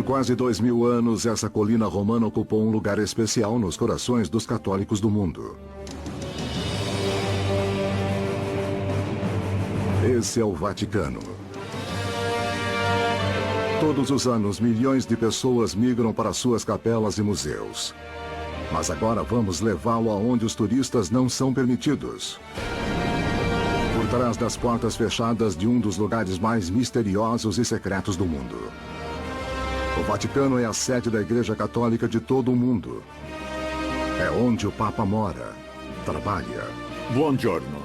quase 2000 anos, essa colina romana ocupou um lugar especial nos corações dos católicos do mundo. Esse é o Vaticano. Todos os anos, milhões de pessoas migram para suas capelas e museus. Mas agora vamos levá-lo aonde os turistas não são permitidos. Por trás das portas fechadas de um dos lugares mais misteriosos e secretos do mundo. O Vaticano é a sede da Igreja Católica de todo o mundo. É onde o Papa mora, trabalha. Buongiorno.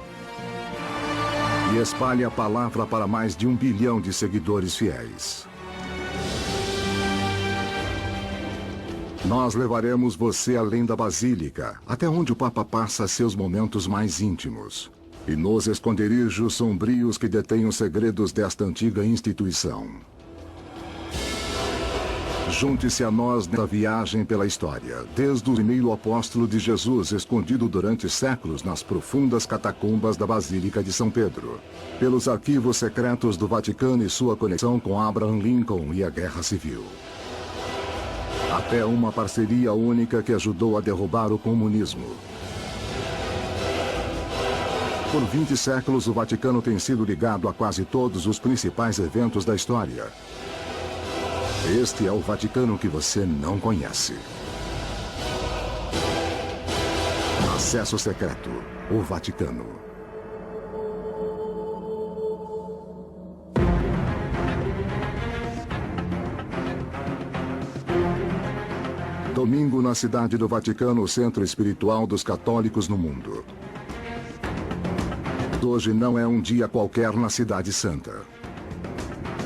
E espalha a palavra para mais de 1 bilhão de seguidores fiéis. Nós levaremos você além da Basílica, até onde o Papa passa seus momentos mais íntimos. E nos esconderijos sombrios que detêm os segredos desta antiga instituição. Junte-se a nós nesta viagem pela história, desde o primeiro apóstolo de Jesus, escondido durante séculos nas profundas catacumbas da Basílica de São Pedro, pelos arquivos secretos do Vaticano e sua conexão com Abraham Lincoln e a Guerra Civil. Até uma parceria única que ajudou a derrubar o comunismo. Por 20 séculos, o Vaticano tem sido ligado a quase todos os principais eventos da história. Este é o Vaticano que você não conhece. Acesso secreto, o Vaticano. Domingo na cidade do Vaticano, o centro espiritual dos católicos no mundo. Hoje não é um dia qualquer na Cidade Santa.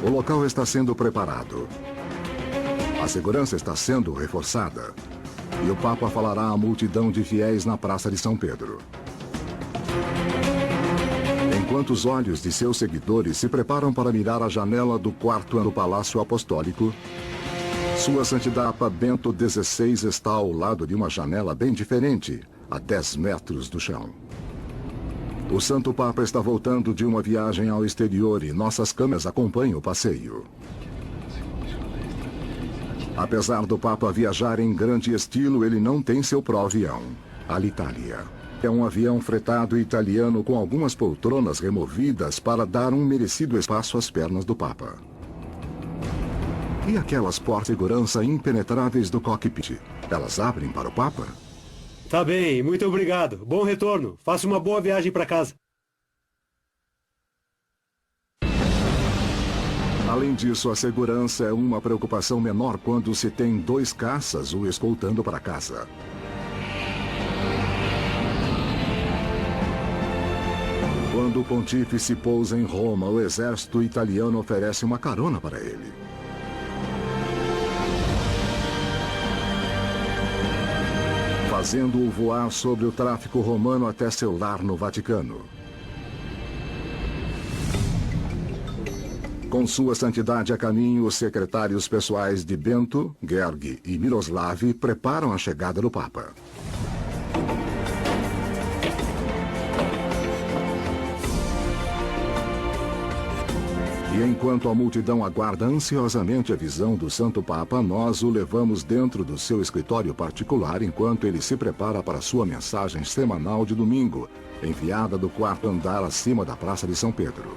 O local está sendo preparado. A segurança está sendo reforçada. E o Papa falará à multidão de fiéis na Praça de São Pedro. Enquanto os olhos de seus seguidores se preparam para mirar a janela do quarto do Palácio Apostólico, Sua Santidade Papa Bento XVI está ao lado de uma janela bem diferente, a 10 metros do chão. O Santo Papa está voltando de uma viagem ao exterior e nossas câmeras acompanham o passeio. Apesar do Papa viajar em grande estilo, ele não tem seu próprio avião, Alitalia. É um avião fretado italiano com algumas poltronas removidas para dar um merecido espaço às pernas do Papa. E aquelas portas de segurança impenetráveis do cockpit, elas abrem para o Papa? Tá bem, muito obrigado. Bom retorno. Faça uma boa viagem para casa. Além disso, a segurança é uma preocupação menor quando se tem 2 caças o escoltando para casa. Quando o pontífice pousa em Roma, o exército italiano oferece uma carona para ele. Fazendo-o voar sobre o tráfico romano até seu lar no Vaticano. Com Sua Santidade a caminho, os secretários pessoais de Bento, Gergi e Miroslav preparam a chegada do Papa. E enquanto a multidão aguarda ansiosamente a visão do Santo Papa, nós o levamos dentro do seu escritório particular enquanto ele se prepara para sua mensagem semanal de domingo, enviada do 4º andar acima da Praça de São Pedro.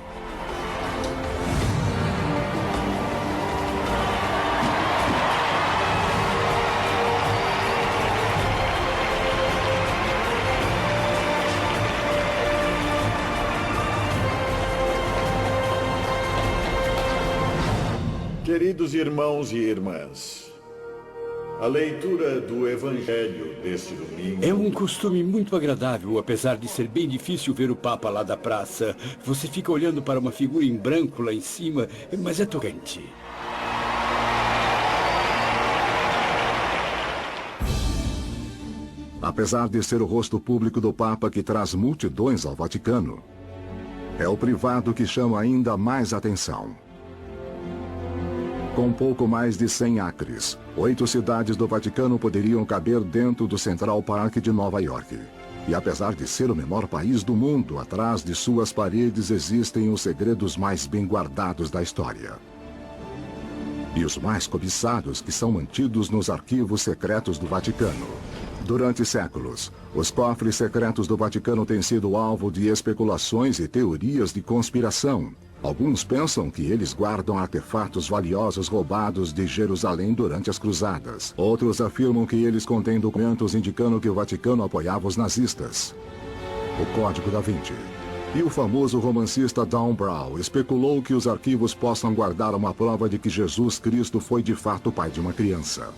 Queridos irmãos e irmãs, a leitura do Evangelho deste domingo... É um costume muito agradável, apesar de ser bem difícil ver o Papa lá da praça. Você fica olhando para uma figura em branco lá em cima, mas é tocante. Apesar de ser o rosto público do Papa que traz multidões ao Vaticano, é o privado que chama ainda mais atenção. Com pouco mais de 100 acres, 8 cidades do Vaticano poderiam caber dentro do Central Park de Nova York. E apesar de ser o menor país do mundo, atrás de suas paredes existem os segredos mais bem guardados da história. e os mais cobiçados que são mantidos nos arquivos secretos do Vaticano. Durante séculos, os cofres secretos do Vaticano têm sido alvo de especulações e teorias de conspiração. Alguns pensam que eles guardam artefatos valiosos roubados de Jerusalém durante as cruzadas. Outros afirmam que eles contêm documentos indicando que o Vaticano apoiava os nazistas. O Código da Vinci. E o famoso romancista Dan Brown especulou que os arquivos possam guardar uma prova de que Jesus Cristo foi de fato o pai de uma criança.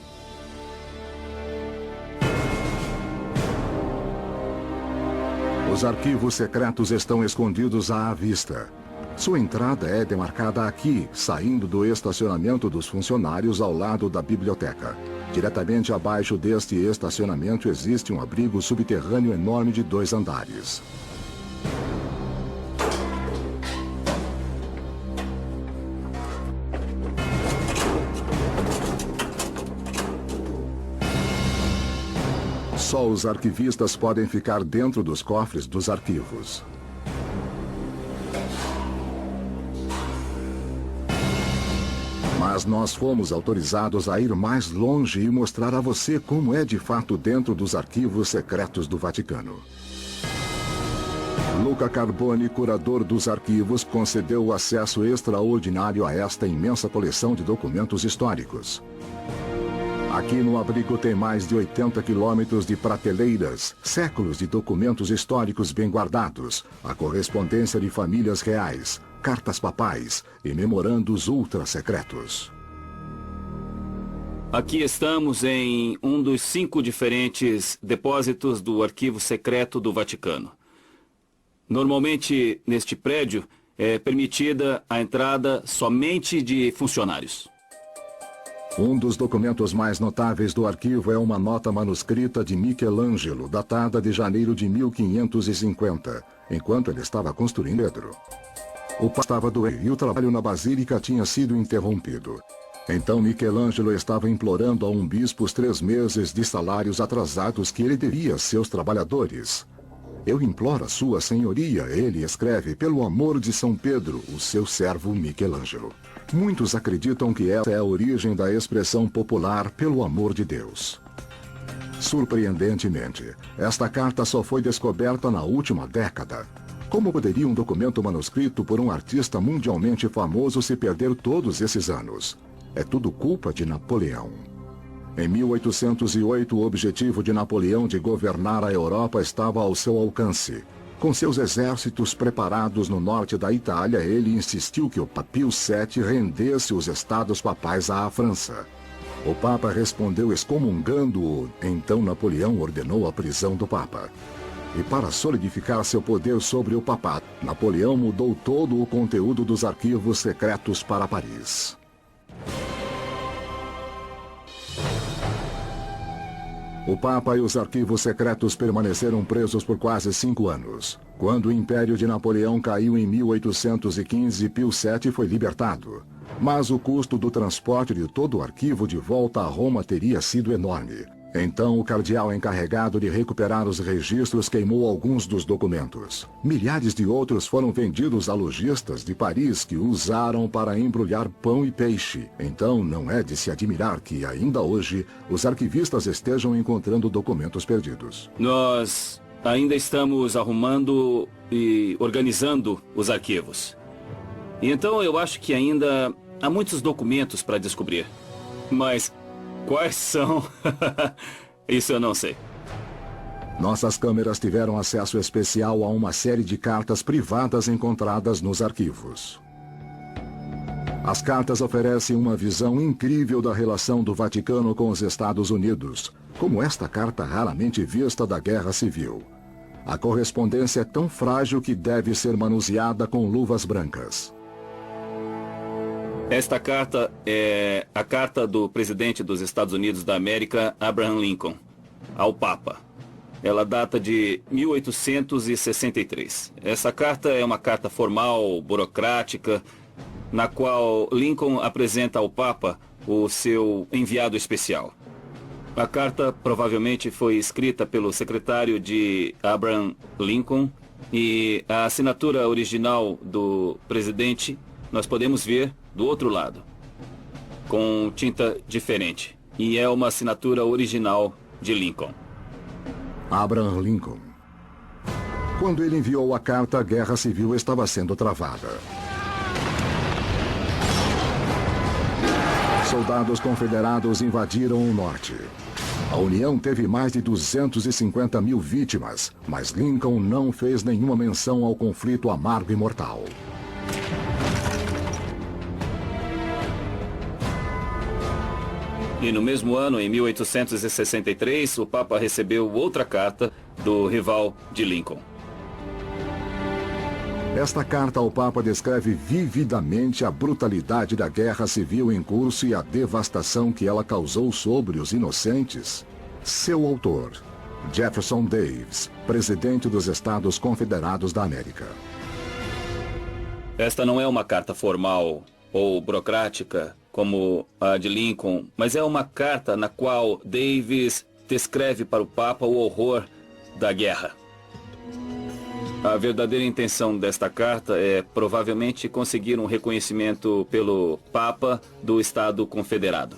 Os arquivos secretos estão escondidos à vista. Sua entrada é demarcada aqui, saindo do estacionamento dos funcionários ao lado da biblioteca. Diretamente abaixo deste estacionamento existe um abrigo subterrâneo enorme de 2 andares. Só os arquivistas podem ficar dentro dos cofres dos arquivos. Mas nós fomos autorizados a ir mais longe e mostrar a você como é de fato dentro dos arquivos secretos do Vaticano. Luca Carboni, curador dos arquivos, concedeu o acesso extraordinário a esta imensa coleção de documentos históricos. Aqui no abrigo tem mais de 80 quilômetros de prateleiras, séculos de documentos históricos bem guardados, a correspondência de famílias reais, cartas papais e memorandos ultra-secretos. Aqui estamos em um dos 5 diferentes depósitos do Arquivo Secreto do Vaticano. Normalmente, neste prédio, é permitida a entrada somente de funcionários. Um dos documentos mais notáveis do arquivo é uma nota manuscrita de Michelangelo, datada de janeiro de 1550, enquanto ele estava construindo Pedro. O Papa estava doente e o trabalho na Basílica tinha sido interrompido. Então Michelangelo estava implorando a um bispo os 3 meses de salários atrasados que ele devia a seus trabalhadores. Eu imploro a sua senhoria, ele escreve, pelo amor de São Pedro, o seu servo Michelangelo. Muitos acreditam que essa é a origem da expressão popular pelo amor de Deus. Surpreendentemente, esta carta só foi descoberta na última década. Como poderia um documento manuscrito por um artista mundialmente famoso se perder todos esses anos? É tudo culpa de Napoleão. Em 1808, o objetivo de Napoleão de governar a Europa estava ao seu alcance. Com seus exércitos preparados no norte da Itália, ele insistiu que o Papa Pio VII rendesse os estados papais à França. O Papa respondeu excomungando-o. Então Napoleão ordenou a prisão do Papa. E para solidificar seu poder sobre o papado, Napoleão mudou todo o conteúdo dos arquivos secretos para Paris. O Papa e os arquivos secretos permaneceram presos por quase 5 anos. Quando o Império de Napoleão caiu em 1815, Pio VII foi libertado. Mas o custo do transporte de todo o arquivo de volta a Roma teria sido enorme. Então o cardeal encarregado de recuperar os registros queimou alguns dos documentos. Milhares de outros foram vendidos a lojistas de Paris que usaram para embrulhar pão e peixe. Então não é de se admirar que, ainda hoje, os arquivistas estejam encontrando documentos perdidos. Nós ainda estamos arrumando e organizando os arquivos. E então eu acho que ainda há muitos documentos para descobrir. Mas quais são? Isso eu não sei. Nossas câmeras tiveram acesso especial a uma série de cartas privadas encontradas nos arquivos. As cartas oferecem uma visão incrível da relação do Vaticano com os Estados Unidos, como esta carta raramente vista da Guerra Civil. A correspondência é tão frágil que deve ser manuseada com luvas brancas. Esta carta é a carta do presidente dos Estados Unidos da América, Abraham Lincoln, ao Papa. Ela data de 1863. Essa carta é uma carta formal, burocrática, na qual Lincoln apresenta ao Papa o seu enviado especial. A carta provavelmente foi escrita pelo secretário de Abraham Lincoln e a assinatura original do presidente nós podemos ver do outro lado. com tinta diferente. E é uma assinatura original de Lincoln. Abraham Lincoln. Quando ele enviou a carta, a guerra civil estava sendo travada. Soldados confederados invadiram o norte. A União teve mais de 250 mil vítimas, mas Lincoln não fez nenhuma menção ao conflito amargo e mortal. E no mesmo ano, em 1863, o Papa recebeu outra carta do rival de Lincoln. Esta carta ao Papa descreve vividamente a brutalidade da guerra civil em curso e a devastação que ela causou sobre os inocentes. Seu autor, Jefferson Davis, presidente dos Estados Confederados da América. Esta não é uma carta formal ou burocrática como a de Lincoln, mas é uma carta na qual Davis descreve para o Papa o horror da guerra. A verdadeira intenção desta carta é provavelmente conseguir um reconhecimento pelo Papa do Estado Confederado.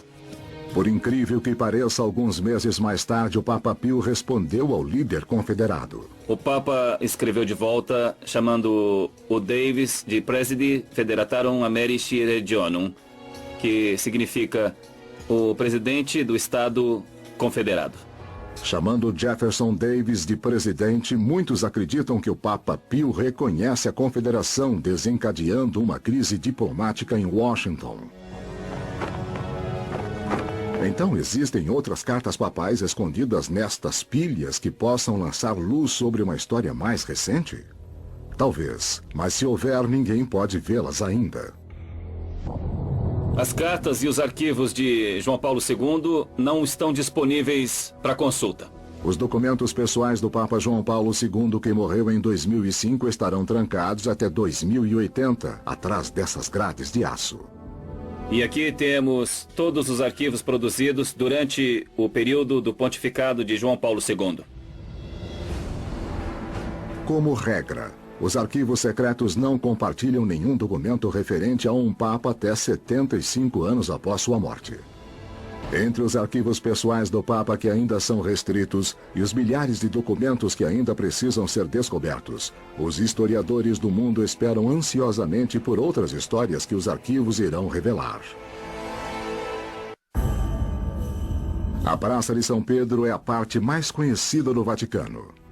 Por incrível que pareça, alguns meses mais tarde, o Papa Pio respondeu ao líder confederado. O Papa escreveu de volta, chamando o Davis de Presidi Federatarum Americi Regionum, que significa o presidente do Estado Confederado. Chamando Jefferson Davis de presidente, muitos acreditam que o Papa Pio reconhece a confederação, desencadeando uma crise diplomática em Washington. Então existem outras cartas papais escondidas nestas pilhas que possam lançar luz sobre uma história mais recente? Talvez, mas se houver, ninguém pode vê-las ainda. As cartas e os arquivos de João Paulo II não estão disponíveis para consulta. Os documentos pessoais do Papa João Paulo II, que morreu em 2005, estarão trancados até 2080, atrás dessas grades de aço. E aqui temos todos os arquivos produzidos durante o período do pontificado de João Paulo II. Como regra, os arquivos secretos não compartilham nenhum documento referente a um Papa até 75 anos após sua morte. Entre os arquivos pessoais do Papa que ainda são restritos e os milhares de documentos que ainda precisam ser descobertos, os historiadores do mundo esperam ansiosamente por outras histórias que os arquivos irão revelar. A Praça de São Pedro é a parte mais conhecida do Vaticano.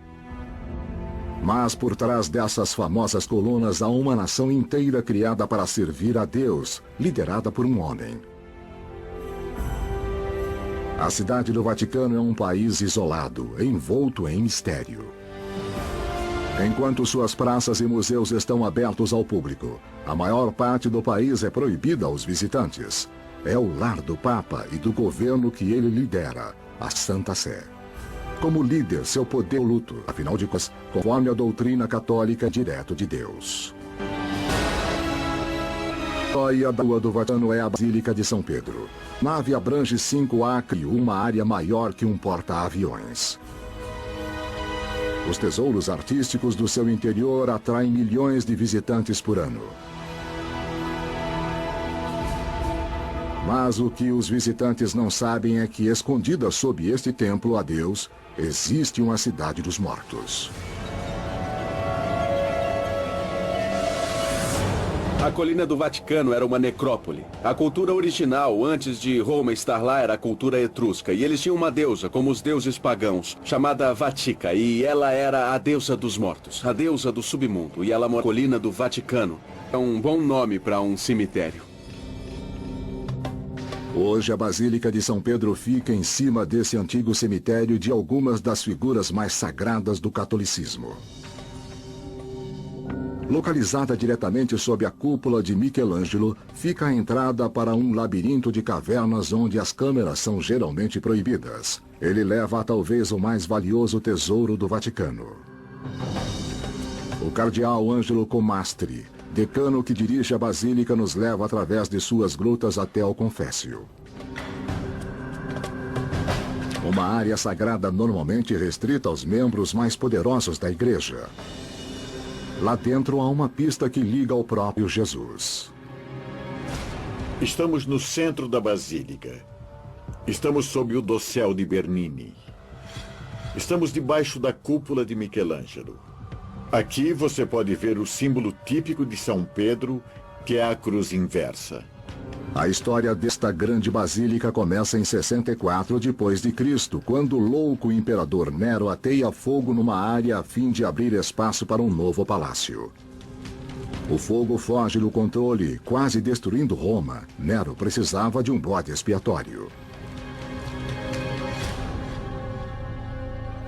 Mas por trás dessas famosas colunas há uma nação inteira criada para servir a Deus, liderada por um homem. A cidade do Vaticano é um país isolado, envolto em mistério. Enquanto suas praças e museus estão abertos ao público, a maior parte do país é proibida aos visitantes. É o lar do Papa e do governo que ele lidera, a Santa Sé. Como líder, seu poder é absoluto, afinal de contas, conforme a doutrina católica, direto de Deus. A joia da rua do Vaticano é a Basílica de São Pedro. A nave abrange 5 acres e uma área maior que um porta-aviões. Os tesouros artísticos do seu interior atraem milhões de visitantes por ano. Mas o que os visitantes não sabem é que, escondida sob este templo a Deus, existe uma cidade dos mortos. A colina do Vaticano era uma necrópole. A cultura original, antes de Roma estar lá, era a cultura etrusca. E eles tinham uma deusa, como os deuses pagãos, chamada Vatica. E ela era a deusa dos mortos, a deusa do submundo. E ela mora na colina do Vaticano. É um bom nome para um cemitério. Hoje, a Basílica de São Pedro fica em cima desse antigo cemitério de algumas das figuras mais sagradas do catolicismo. Localizada diretamente sob a cúpula de Michelangelo, fica a entrada para um labirinto de cavernas onde as câmeras são geralmente proibidas. Ele leva a talvez o mais valioso tesouro do Vaticano. O cardeal Ângelo Comastri, decano que dirige a Basílica, nos leva através de suas grutas até ao Confessio. Uma área sagrada normalmente restrita aos membros mais poderosos da Igreja. Lá dentro há uma pista que liga ao próprio Jesus. Estamos no centro da Basílica. Estamos sob o dossel de Bernini. Estamos debaixo da cúpula de Michelangelo. Aqui você pode ver o símbolo típico de São Pedro, que é a cruz inversa. A história desta grande basílica começa em 64 d.C., quando o louco imperador Nero ateia fogo numa área a fim de abrir espaço para um novo palácio. O fogo foge do controle, quase destruindo Roma. Nero precisava de um bode expiatório.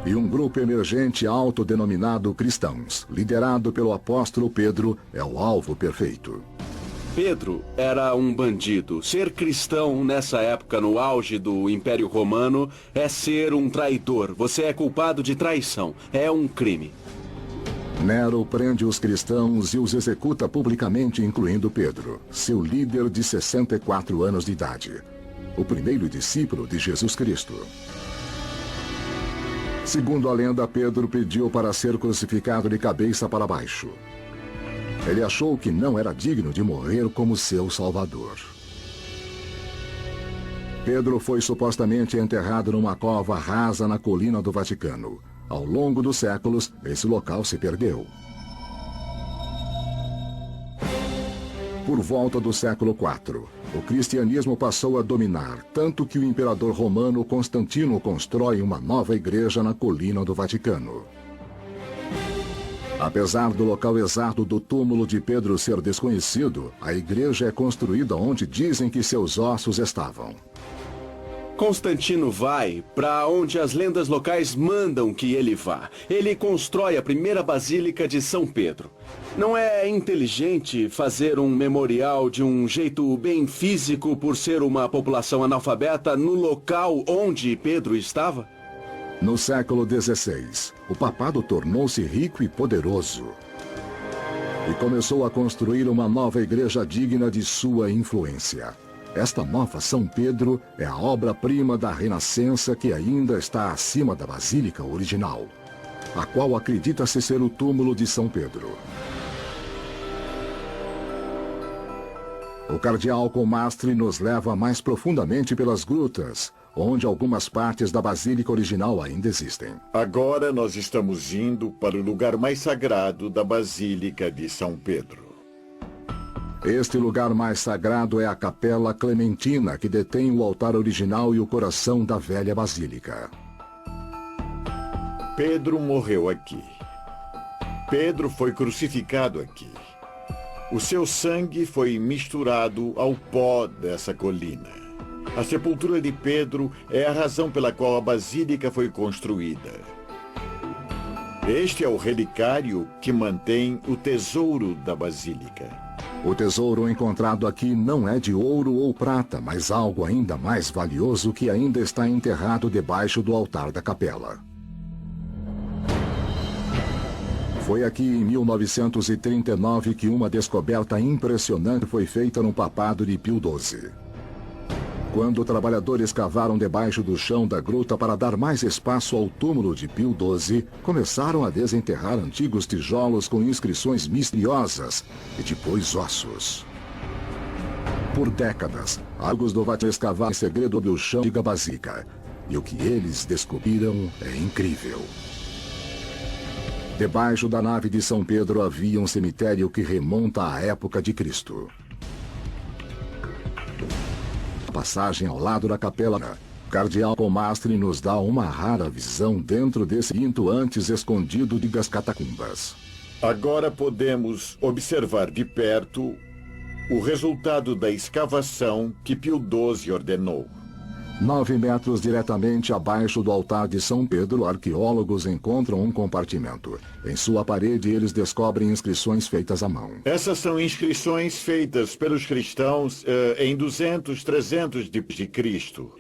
E um grupo emergente autodenominado cristãos, liderado pelo apóstolo Pedro, é o alvo perfeito. Pedro era um bandido. Ser cristão nessa época, no auge do Império Romano, é ser um traidor. Você é culpado de traição. É um crime. Nero prende os cristãos e os executa publicamente, incluindo Pedro, seu líder de 64 anos de idade, o primeiro discípulo de Jesus Cristo. Segundo a lenda, Pedro pediu para ser crucificado de cabeça para baixo. Ele achou que não era digno de morrer como seu salvador. Pedro foi supostamente enterrado numa cova rasa na colina do Vaticano. Ao longo dos séculos, esse local se perdeu. Por volta do século IV, o cristianismo passou a dominar, tanto que o imperador romano Constantino constrói uma nova igreja na colina do Vaticano. Apesar do local exato do túmulo de Pedro ser desconhecido, a igreja é construída onde dizem que seus ossos estavam. Constantino vai para onde as lendas locais mandam que ele vá. Ele constrói a primeira basílica de São Pedro. Não é inteligente fazer um memorial de um jeito bem físico por ser uma população analfabeta no local onde Pedro estava? No século XVI, o papado tornou-se rico e poderoso e começou a construir uma nova igreja digna de sua influência. Esta nova São Pedro é a obra-prima da Renascença que ainda está acima da basílica original, a qual acredita-se ser o túmulo de São Pedro. O cardeal Comastri nos leva mais profundamente pelas grutas, onde algumas partes da basílica original ainda existem. Agora nós estamos indo para o lugar mais sagrado da Basílica de São Pedro. Este lugar mais sagrado é a Capela Clementina, que detém o altar original e o coração da velha basílica. Pedro morreu aqui. Pedro foi crucificado aqui. O seu sangue foi misturado ao pó dessa colina. A sepultura de Pedro é a razão pela qual a basílica foi construída. Este é o relicário que mantém o tesouro da basílica. O tesouro encontrado aqui não é de ouro ou prata, mas algo ainda mais valioso que ainda está enterrado debaixo do altar da capela. Foi aqui em 1939 que uma descoberta impressionante foi feita no papado de Pio XII. Quando trabalhadores cavaram debaixo do chão da gruta para dar mais espaço ao túmulo de Pio XII, começaram a desenterrar antigos tijolos com inscrições misteriosas e depois ossos. Por décadas, magos do Vaticano escavaram em segredo o chão da basílica, e o que eles descobriram é incrível. Debaixo da nave de São Pedro havia um cemitério que remonta à época de Cristo. Passagem ao lado da capela, o cardeal Comastri nos dá uma rara visão dentro desse quinto antes escondido das catacumbas. Agora podemos observar de perto o resultado da escavação que Pio XII ordenou. 9 metros diretamente abaixo do altar de São Pedro, arqueólogos encontram um compartimento. Em sua parede, eles descobrem inscrições feitas à mão. Essas são inscrições feitas pelos cristãos em 200, 300 de Cristo.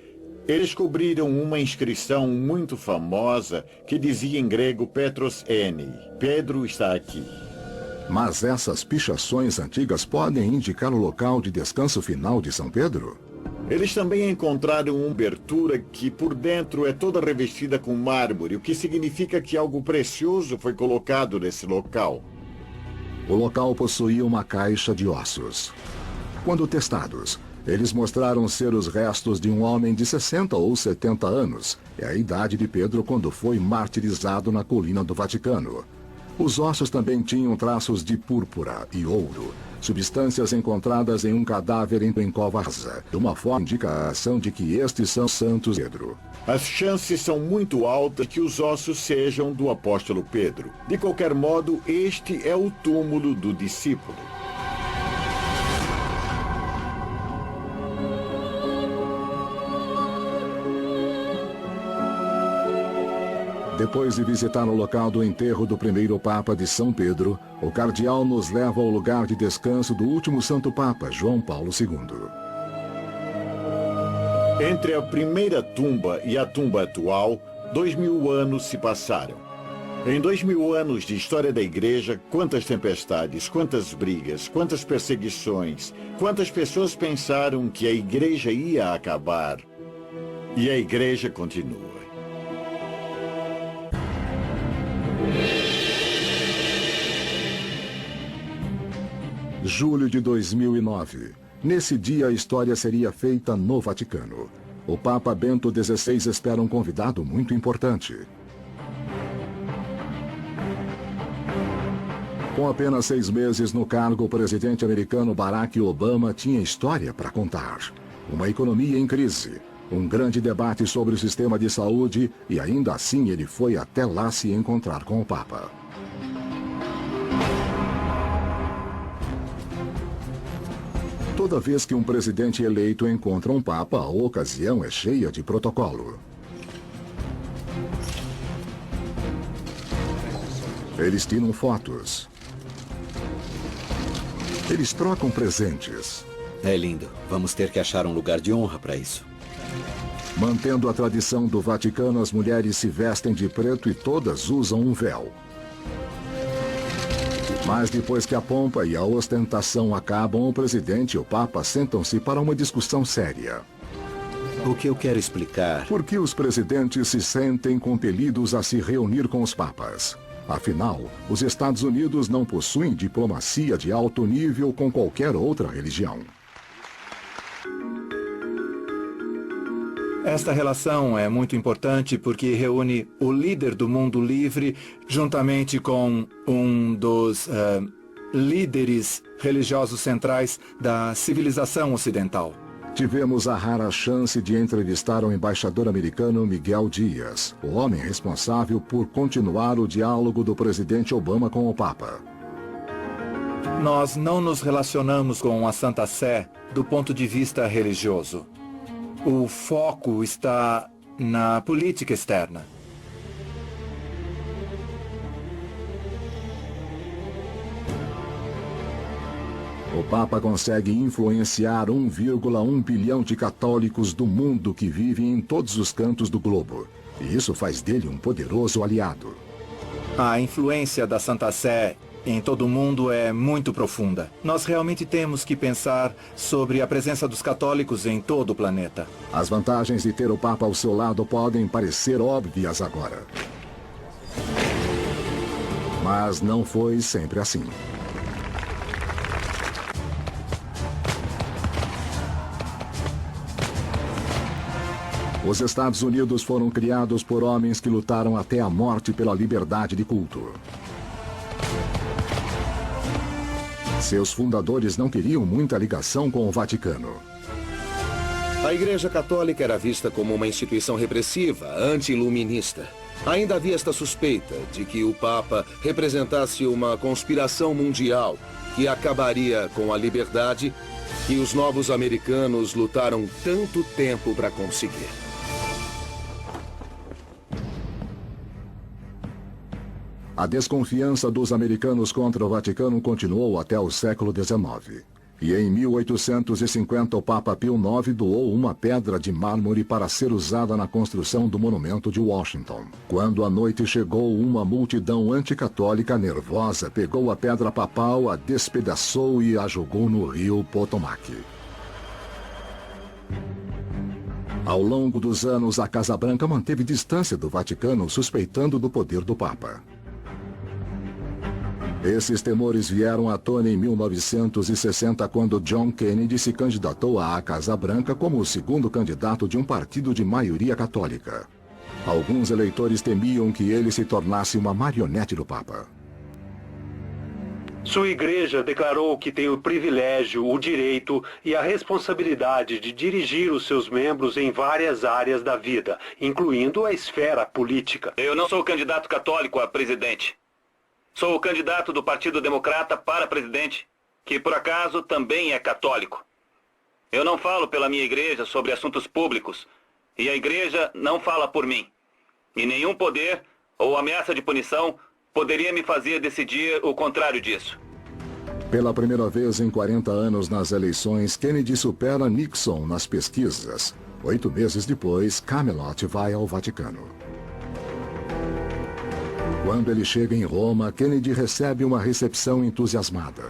Eles cobriram uma inscrição muito famosa que dizia em grego Petros N. Pedro está aqui. Mas essas pichações antigas podem indicar o local de descanso final de São Pedro? Eles também encontraram uma abertura que por dentro é toda revestida com mármore, o que significa que algo precioso foi colocado nesse local. O local possuía uma caixa de ossos. Quando testados, Eles mostraram ser os restos de um homem de 60 ou 70 anos. É a idade de Pedro quando foi martirizado na colina do Vaticano. Os ossos também tinham traços de púrpura e ouro, substâncias encontradas em um cadáver em cova rasa. Uma forte indicação de que estes são Santos Pedro. As chances são muito altas que os ossos sejam do apóstolo Pedro. De qualquer modo, este é o túmulo do discípulo. Depois de visitar o local do enterro do primeiro Papa de São Pedro, o cardeal nos leva ao lugar de descanso do último Santo Papa, João Paulo II. Entre a primeira tumba e a tumba atual, 2000 anos se passaram. Em 2000 anos de história da igreja, quantas tempestades, quantas brigas, quantas perseguições, quantas pessoas pensaram que a igreja ia acabar. E a igreja continua. Julho de 2009. Nesse dia, a história seria feita no Vaticano. O Papa Bento XVI espera um convidado muito importante. Com apenas 6 meses no cargo, o presidente americano Barack Obama tinha história para contar. Uma economia em crise, um grande debate sobre o sistema de saúde e ainda assim ele foi até lá se encontrar com o Papa. Toda vez que um presidente eleito encontra um papa, a ocasião é cheia de protocolo. Eles tiram fotos. Eles trocam presentes. É lindo. Vamos ter que achar um lugar de honra para isso. Mantendo a tradição do Vaticano, as mulheres se vestem de preto e todas usam um véu. Mas depois que a pompa e a ostentação acabam, o presidente e o Papa sentam-se para uma discussão séria. O que eu quero explicar... Por que os presidentes se sentem compelidos a se reunir com os papas? Afinal, os Estados Unidos não possuem diplomacia de alto nível com qualquer outra religião. Esta relação é muito importante porque reúne o líder do mundo livre juntamente com um dos líderes religiosos centrais da civilização ocidental. Tivemos a rara chance de entrevistar o embaixador americano Miguel Dias, o homem responsável por continuar o diálogo do presidente Obama com o Papa. Nós não nos relacionamos com a Santa Sé do ponto de vista religioso. O foco está na política externa. O Papa consegue influenciar 1,1 bilhão de católicos do mundo que vivem em todos os cantos do globo. E isso faz dele um poderoso aliado. A influência da Santa Sé em todo o mundo é muito profunda. Nós realmente temos que pensar sobre a presença dos católicos em todo o planeta. As vantagens de ter o Papa ao seu lado podem parecer óbvias agora. Mas não foi sempre assim. Os Estados Unidos foram criados por homens que lutaram até a morte pela liberdade de culto. Seus fundadores não queriam muita ligação com o Vaticano. A Igreja Católica era vista como uma instituição repressiva, anti-iluminista. Ainda havia esta suspeita de que o Papa representasse uma conspiração mundial que acabaria com a liberdade que os novos americanos lutaram tanto tempo para conseguir. A desconfiança dos americanos contra o Vaticano continuou até o século XIX. E em 1850 o Papa Pio IX doou uma pedra de mármore para ser usada na construção do monumento de Washington. Quando a noite chegou, uma multidão anticatólica nervosa pegou a pedra papal, a despedaçou e a jogou no rio Potomac. Ao longo dos anos, a Casa Branca manteve distância do Vaticano, suspeitando do poder do Papa. Esses temores vieram à tona em 1960, quando John Kennedy se candidatou à Casa Branca como o segundo candidato de um partido de maioria católica. Alguns eleitores temiam que ele se tornasse uma marionete do Papa. Sua igreja declarou que tem o privilégio, o direito e a responsabilidade de dirigir os seus membros em várias áreas da vida, incluindo a esfera política. Eu não sou candidato católico a presidente. Sou o candidato do Partido Democrata para presidente, que por acaso também é católico. Eu não falo pela minha igreja sobre assuntos públicos, e a igreja não fala por mim. E nenhum poder ou ameaça de punição poderia me fazer decidir o contrário disso. Pela primeira vez em 40 anos nas eleições, Kennedy supera Nixon nas pesquisas. 8 meses depois, Camelot vai ao Vaticano. Quando ele chega em Roma, Kennedy recebe uma recepção entusiasmada.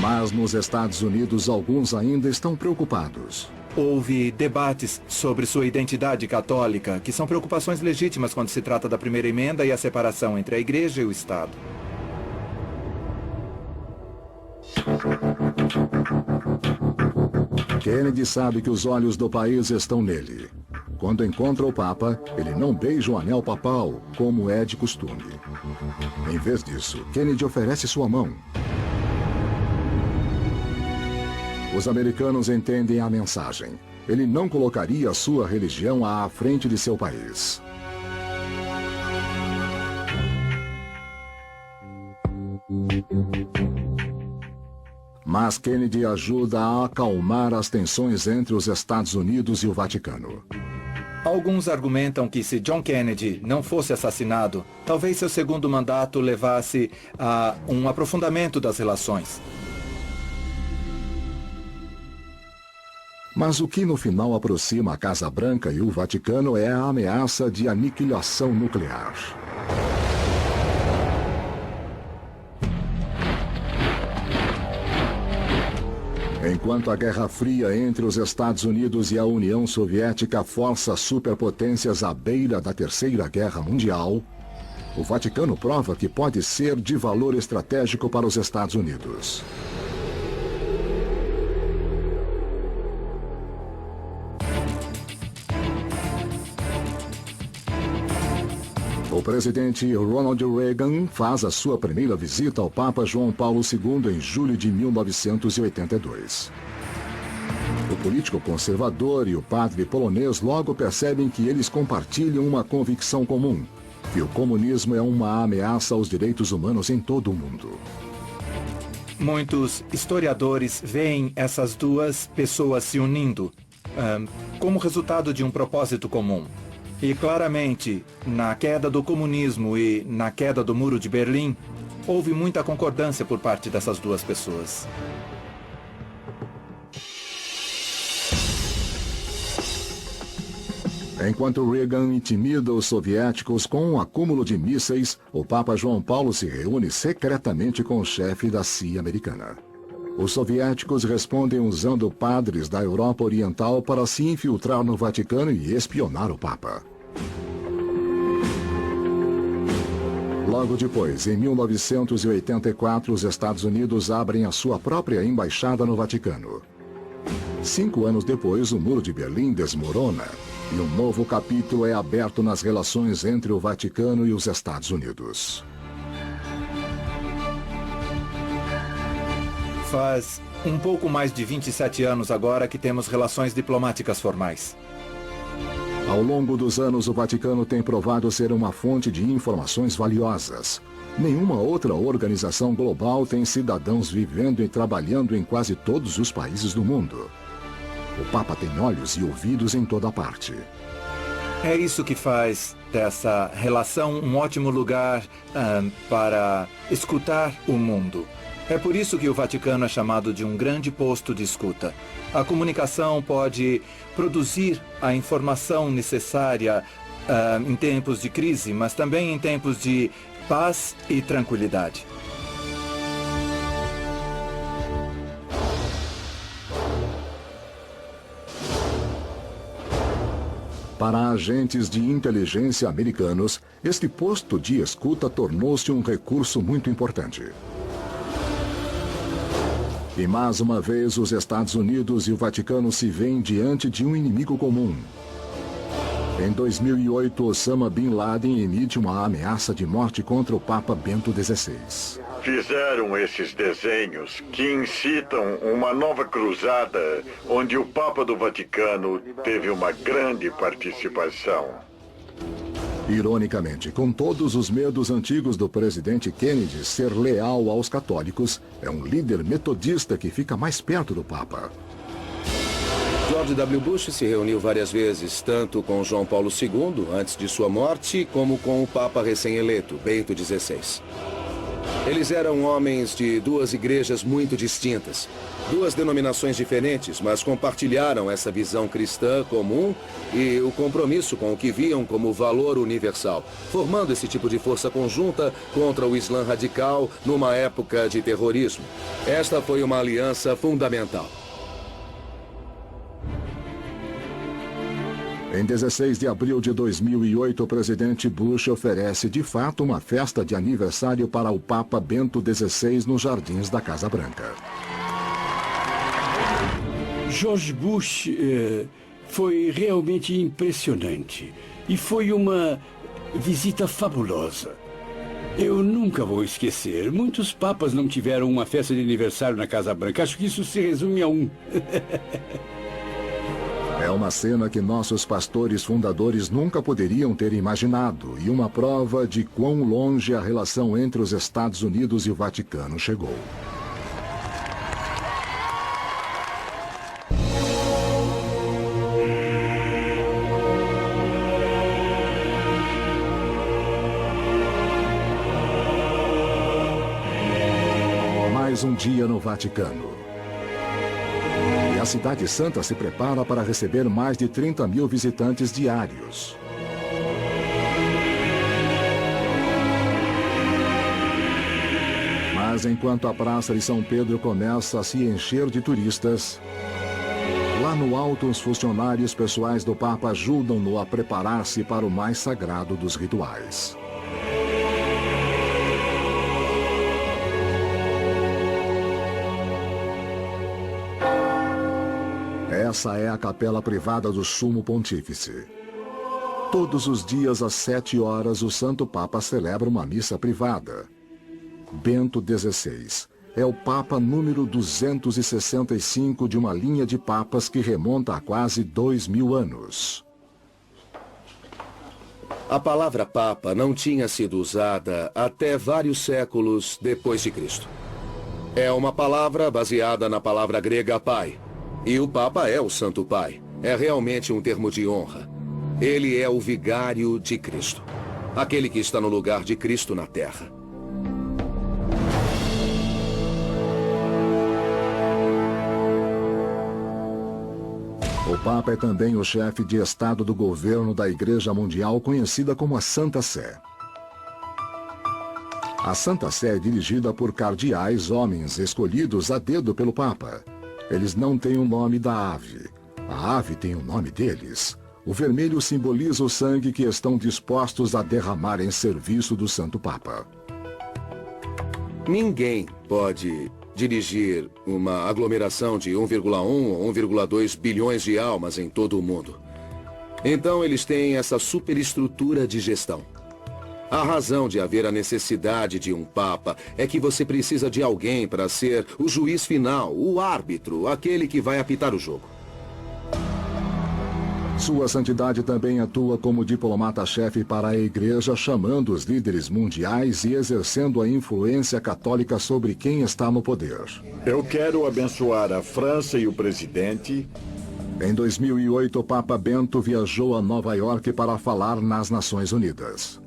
Mas nos Estados Unidos, alguns ainda estão preocupados. Houve debates sobre sua identidade católica, que são preocupações legítimas quando se trata da primeira emenda e a separação entre a igreja e o Estado. Kennedy sabe que os olhos do país estão nele. Quando encontra o Papa, ele não beija o anel papal, como é de costume. Em vez disso, Kennedy oferece sua mão. Os americanos entendem a mensagem. Ele não colocaria sua religião à frente de seu país. Mas Kennedy ajuda a acalmar as tensões entre os Estados Unidos e o Vaticano. Alguns argumentam que se John Kennedy não fosse assassinado, talvez seu segundo mandato levasse a um aprofundamento das relações. Mas o que no final aproxima a Casa Branca e o Vaticano é a ameaça de aniquilação nuclear. Enquanto a Guerra Fria entre os Estados Unidos e a União Soviética força superpotências à beira da Terceira Guerra Mundial, o Vaticano prova que pode ser de valor estratégico para os Estados Unidos. O presidente Ronald Reagan faz a sua primeira visita ao Papa João Paulo II em julho de 1982. O político conservador e o padre polonês logo percebem que eles compartilham uma convicção comum, que o comunismo é uma ameaça aos direitos humanos em todo o mundo. Muitos historiadores veem essas duas pessoas se unindo como resultado de um propósito comum. E claramente, na queda do comunismo e na queda do Muro de Berlim, houve muita concordância por parte dessas duas pessoas. Enquanto Reagan intimida os soviéticos com um acúmulo de mísseis, o Papa João Paulo se reúne secretamente com o chefe da CIA americana. Os soviéticos respondem usando padres da Europa Oriental para se infiltrar no Vaticano e espionar o Papa. Logo depois, em 1984, os Estados Unidos abrem a sua própria embaixada no Vaticano. 5 anos depois, o Muro de Berlim desmorona e um novo capítulo é aberto nas relações entre o Vaticano e os Estados Unidos. Faz um pouco mais de 27 anos agora que temos relações diplomáticas formais. Ao longo dos anos, o Vaticano tem provado ser uma fonte de informações valiosas. Nenhuma outra organização global tem cidadãos vivendo e trabalhando em quase todos os países do mundo. O Papa tem olhos e ouvidos em toda parte. É isso que faz dessa relação um ótimo lugar para escutar o mundo. É por isso que o Vaticano é chamado de um grande posto de escuta. A comunicação pode produzir a informação necessária em tempos de crise, mas também em tempos de paz e tranquilidade. Para agentes de inteligência americanos, este posto de escuta tornou-se um recurso muito importante. E mais uma vez, os Estados Unidos e o Vaticano se veem diante de um inimigo comum. Em 2008, Osama Bin Laden emite uma ameaça de morte contra o Papa Bento XVI. Fizeram esses desenhos que incitam uma nova cruzada, onde o Papa do Vaticano teve uma grande participação. Ironicamente, com todos os medos antigos do presidente Kennedy ser leal aos católicos, é um líder metodista que fica mais perto do Papa. George W. Bush se reuniu várias vezes, tanto com João Paulo II, antes de sua morte, como com o Papa recém-eleito, Bento XVI. Eles eram homens de duas igrejas muito distintas, duas denominações diferentes, mas compartilharam essa visão cristã comum e o compromisso com o que viam como valor universal, formando esse tipo de força conjunta contra o Islã radical numa época de terrorismo. Esta foi uma aliança fundamental. Em 16 de abril de 2008, o presidente Bush oferece de fato uma festa de aniversário para o Papa Bento XVI nos jardins da Casa Branca. George Bush foi realmente impressionante e foi uma visita fabulosa. Eu nunca vou esquecer. Muitos papas não tiveram uma festa de aniversário na Casa Branca. Acho que isso se resume a um. É uma cena que nossos pastores fundadores nunca poderiam ter imaginado e uma prova de quão longe a relação entre os Estados Unidos e o Vaticano chegou. Mais um dia no Vaticano. E a Cidade Santa se prepara para receber mais de 30 mil visitantes diários. Mas enquanto a Praça de São Pedro começa a se encher de turistas, lá no alto os funcionários pessoais do Papa ajudam-no a preparar-se para o mais sagrado dos rituais. Essa é a capela privada do Sumo Pontífice. Todos os dias às 7 horas, o Santo Papa celebra uma missa privada. Bento XVI é o Papa número 265 de uma linha de papas que remonta a quase 2000 anos. A palavra Papa não tinha sido usada até vários séculos depois de Cristo. É uma palavra baseada na palavra grega Pai. E o Papa é o Santo Pai. É realmente um termo de honra. Ele é o vigário de Cristo. Aquele que está no lugar de Cristo na terra. O Papa é também o chefe de Estado do governo da Igreja Mundial, conhecida como a Santa Sé. A Santa Sé é dirigida por cardeais, homens escolhidos a dedo pelo Papa. Eles não têm o nome da ave. A ave tem o nome deles. O vermelho simboliza o sangue que estão dispostos a derramar em serviço do Santo Papa. Ninguém pode dirigir uma aglomeração de 1,1 ou 1,2 bilhões de almas em todo o mundo. Então eles têm essa superestrutura de gestão. A razão de haver a necessidade de um Papa é que você precisa de alguém para ser o juiz final, o árbitro, aquele que vai apitar o jogo. Sua Santidade também atua como diplomata-chefe para a Igreja, chamando os líderes mundiais e exercendo a influência católica sobre quem está no poder. Eu quero abençoar a França e o presidente. Em 2008, o Papa Bento viajou a Nova York para falar nas Nações Unidas.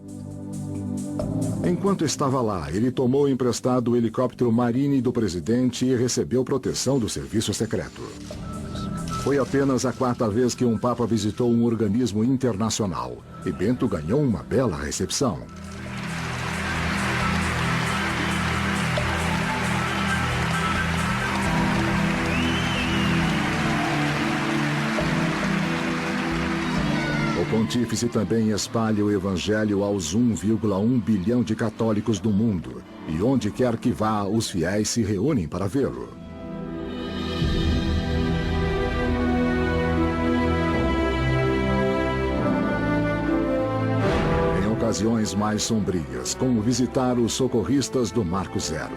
Enquanto estava lá, ele tomou emprestado o helicóptero Marine do presidente e recebeu proteção do serviço secreto. Foi apenas a 4ª vez que um Papa visitou um organismo internacional, e Bento ganhou uma bela recepção. O pontífice também espalha o evangelho aos 1,1 bilhão de católicos do mundo. E onde quer que vá, os fiéis se reúnem para vê-lo. Em ocasiões mais sombrias, como visitar os socorristas do Marco Zero.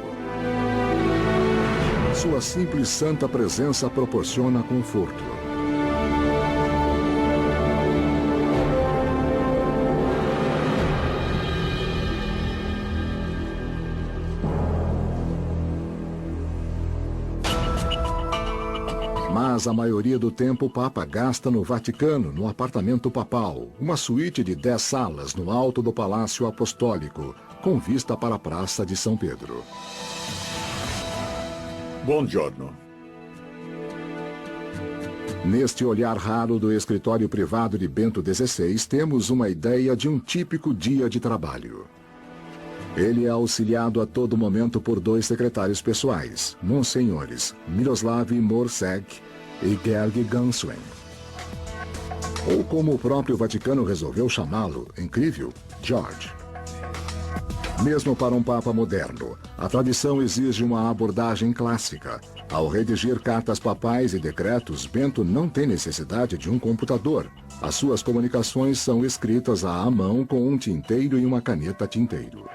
Sua simples santa presença proporciona conforto. Mas a maioria do tempo o Papa gasta no Vaticano, no apartamento papal, uma suíte de 10 salas no alto do Palácio Apostólico, com vista para a Praça de São Pedro. Buongiorno. Neste olhar raro do escritório privado de Bento XVI, temos uma ideia de um típico dia de trabalho. Ele é auxiliado a todo momento por 2 secretários pessoais, monsenhores Miroslav Morsek e Georg Ganswen. Ou como o próprio Vaticano resolveu chamá-lo, incrível, George. Mesmo para um Papa moderno, a tradição exige uma abordagem clássica. Ao redigir cartas papais e decretos, Bento não tem necessidade de um computador. As suas comunicações são escritas à mão com um tinteiro e uma caneta tinteiro.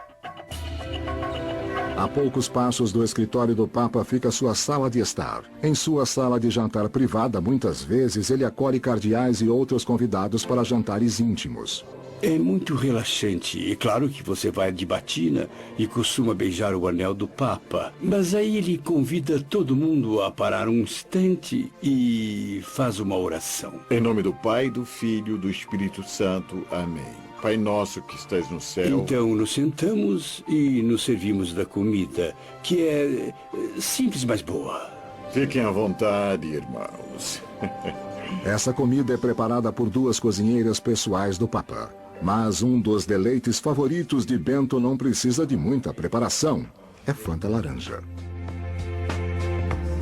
A poucos passos do escritório do Papa fica sua sala de estar. Em sua sala de jantar privada, muitas vezes ele acolhe cardeais e outros convidados para jantares íntimos. É muito relaxante. É claro que você vai de batina e costuma beijar o anel do Papa. Mas aí ele convida todo mundo a parar um instante e faz uma oração. Em nome do Pai, do Filho e do Espírito Santo. Amém. Pai nosso que estás no céu... Então nos sentamos e nos servimos da comida, que é simples, mas boa. Fiquem à vontade, irmãos. Essa comida é preparada por 2 cozinheiras pessoais do Papa. Mas um dos deleites favoritos de Bento não precisa de muita preparação. É Fanta laranja.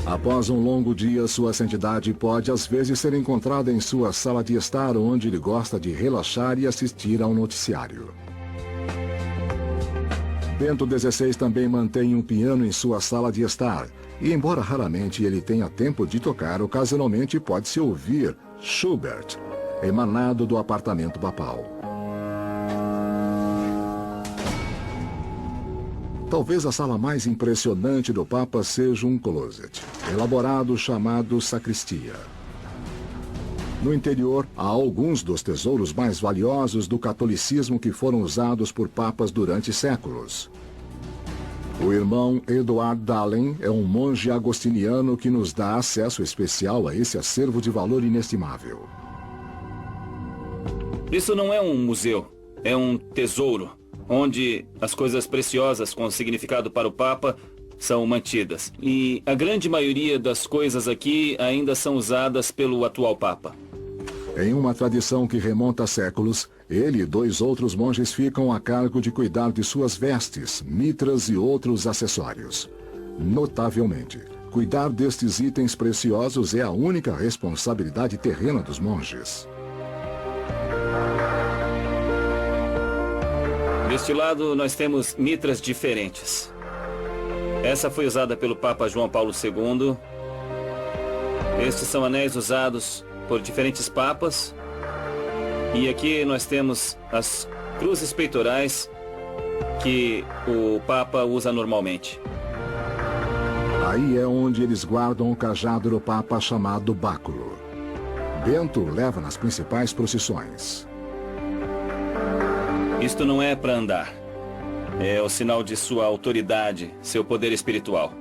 Após um longo dia, sua santidade pode às vezes ser encontrada em sua sala de estar, onde ele gosta de relaxar e assistir ao noticiário. Bento XVI também mantém um piano em sua sala de estar, e embora raramente ele tenha tempo de tocar, ocasionalmente pode-se ouvir Schubert, emanado do apartamento papal. Talvez a sala mais impressionante do Papa seja um closet, elaborado chamado sacristia. No interior, há alguns dos tesouros mais valiosos do catolicismo que foram usados por papas durante séculos. O irmão Eduard Dahlen é um monge agostiniano que nos dá acesso especial a esse acervo de valor inestimável. Isso não é um museu, é um tesouro, onde as coisas preciosas com significado para o Papa são mantidas. E a grande maioria das coisas aqui ainda são usadas pelo atual Papa. Em uma tradição que remonta a séculos, ele e 2 outros monges ficam a cargo de cuidar de suas vestes, mitras e outros acessórios. Notavelmente, cuidar destes itens preciosos é a única responsabilidade terrena dos monges. Deste lado, nós temos mitras diferentes. Essa foi usada pelo Papa João Paulo II. Estes são anéis usados por diferentes papas. E aqui nós temos as cruzes peitorais que o Papa usa normalmente. Aí é onde eles guardam o cajado do Papa chamado báculo. Bento leva nas principais procissões. Isto não é para andar. É o sinal de sua autoridade, seu poder espiritual.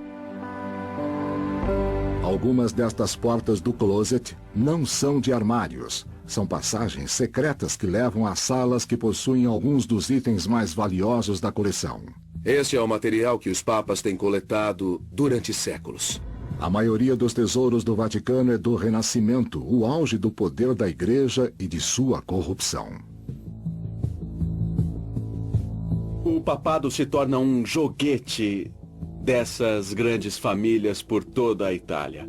Algumas destas portas do closet não são de armários. São passagens secretas que levam a salas que possuem alguns dos itens mais valiosos da coleção. Este é o material que os papas têm coletado durante séculos. A maioria dos tesouros do Vaticano é do Renascimento, o auge do poder da Igreja e de sua corrupção. O papado se torna um joguete dessas grandes famílias por toda a Itália.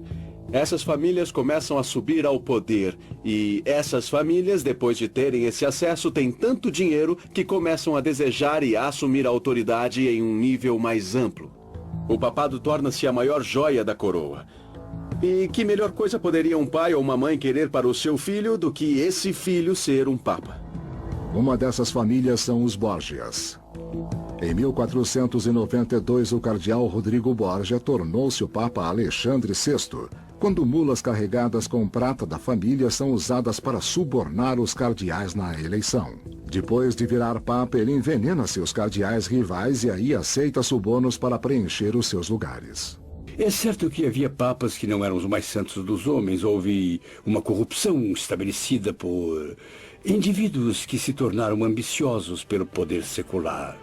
Essas famílias começam a subir ao poder. E essas famílias, depois de terem esse acesso, têm tanto dinheiro que começam a desejar e a assumir a autoridade em um nível mais amplo. O papado torna-se a maior joia da coroa. E que melhor coisa poderia um pai ou uma mãe querer para o seu filho do que esse filho ser um papa? Uma dessas famílias são os Borgias. Em 1492, o cardeal Rodrigo Borgia tornou-se o Papa Alexandre VI, quando mulas carregadas com prata da família são usadas para subornar os cardeais na eleição. Depois de virar Papa, ele envenena seus cardeais rivais e aí aceita subornos para preencher os seus lugares. É certo que havia papas que não eram os mais santos dos homens. Houve uma corrupção estabelecida por indivíduos que se tornaram ambiciosos pelo poder secular.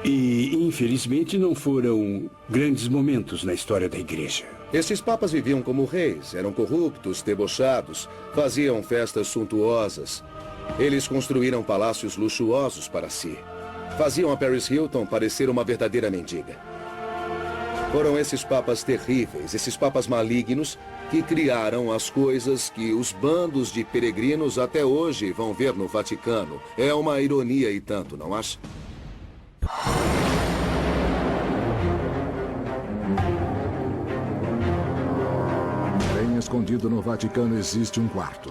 E, infelizmente, não foram grandes momentos na história da igreja. Esses papas viviam como reis, eram corruptos, debochados, faziam festas suntuosas. Eles construíram palácios luxuosos para si. Faziam a Paris Hilton parecer uma verdadeira mendiga. Foram esses papas terríveis, esses papas malignos, que criaram as coisas que os bandos de peregrinos até hoje vão ver no Vaticano. É uma ironia e tanto, não acha? Bem escondido no Vaticano existe um quarto,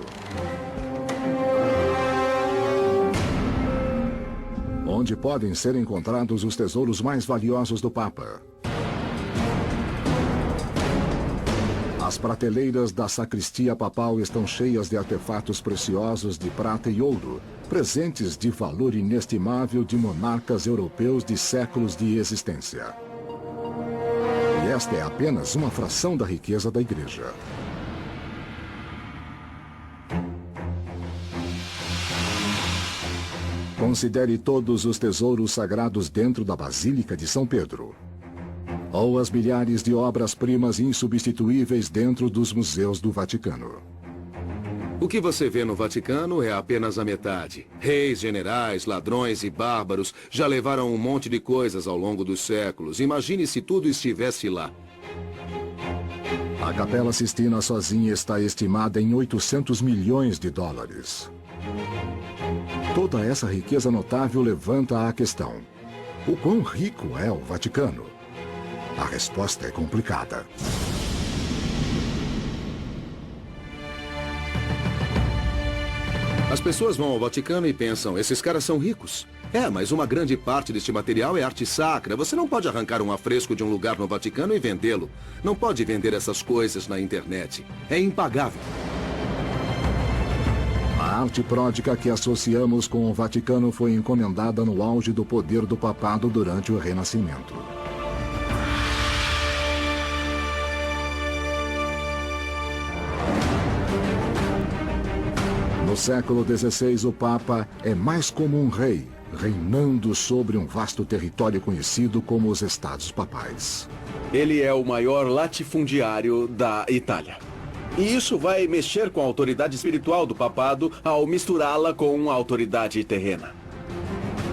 onde podem ser encontrados os tesouros mais valiosos do Papa. As prateleiras da sacristia papal estão cheias de artefatos preciosos de prata e ouro, presentes de valor inestimável de monarcas europeus de séculos de existência. E esta é apenas uma fração da riqueza da igreja. Considere todos os tesouros sagrados dentro da Basílica de São Pedro, ou as milhares de obras-primas insubstituíveis dentro dos museus do Vaticano. O que você vê no Vaticano é apenas a metade. Reis, generais, ladrões e bárbaros já levaram um monte de coisas ao longo dos séculos. Imagine se tudo estivesse lá. A Capela Sistina sozinha está estimada em 800 milhões de dólares. Toda essa riqueza notável levanta a questão: o quão rico é o Vaticano? A resposta é complicada. As pessoas vão ao Vaticano e pensam, esses caras são ricos. É, mas uma grande parte deste material é arte sacra. Você não pode arrancar um afresco de um lugar no Vaticano e vendê-lo. Não pode vender essas coisas na internet. É impagável. A arte pródica que associamos com o Vaticano foi encomendada no auge do poder do papado durante o Renascimento. No século XVI, o Papa é mais como um rei, reinando sobre um vasto território conhecido como os Estados Papais. Ele é o maior latifundiário da Itália. E isso vai mexer com a autoridade espiritual do papado ao misturá-la com a autoridade terrena.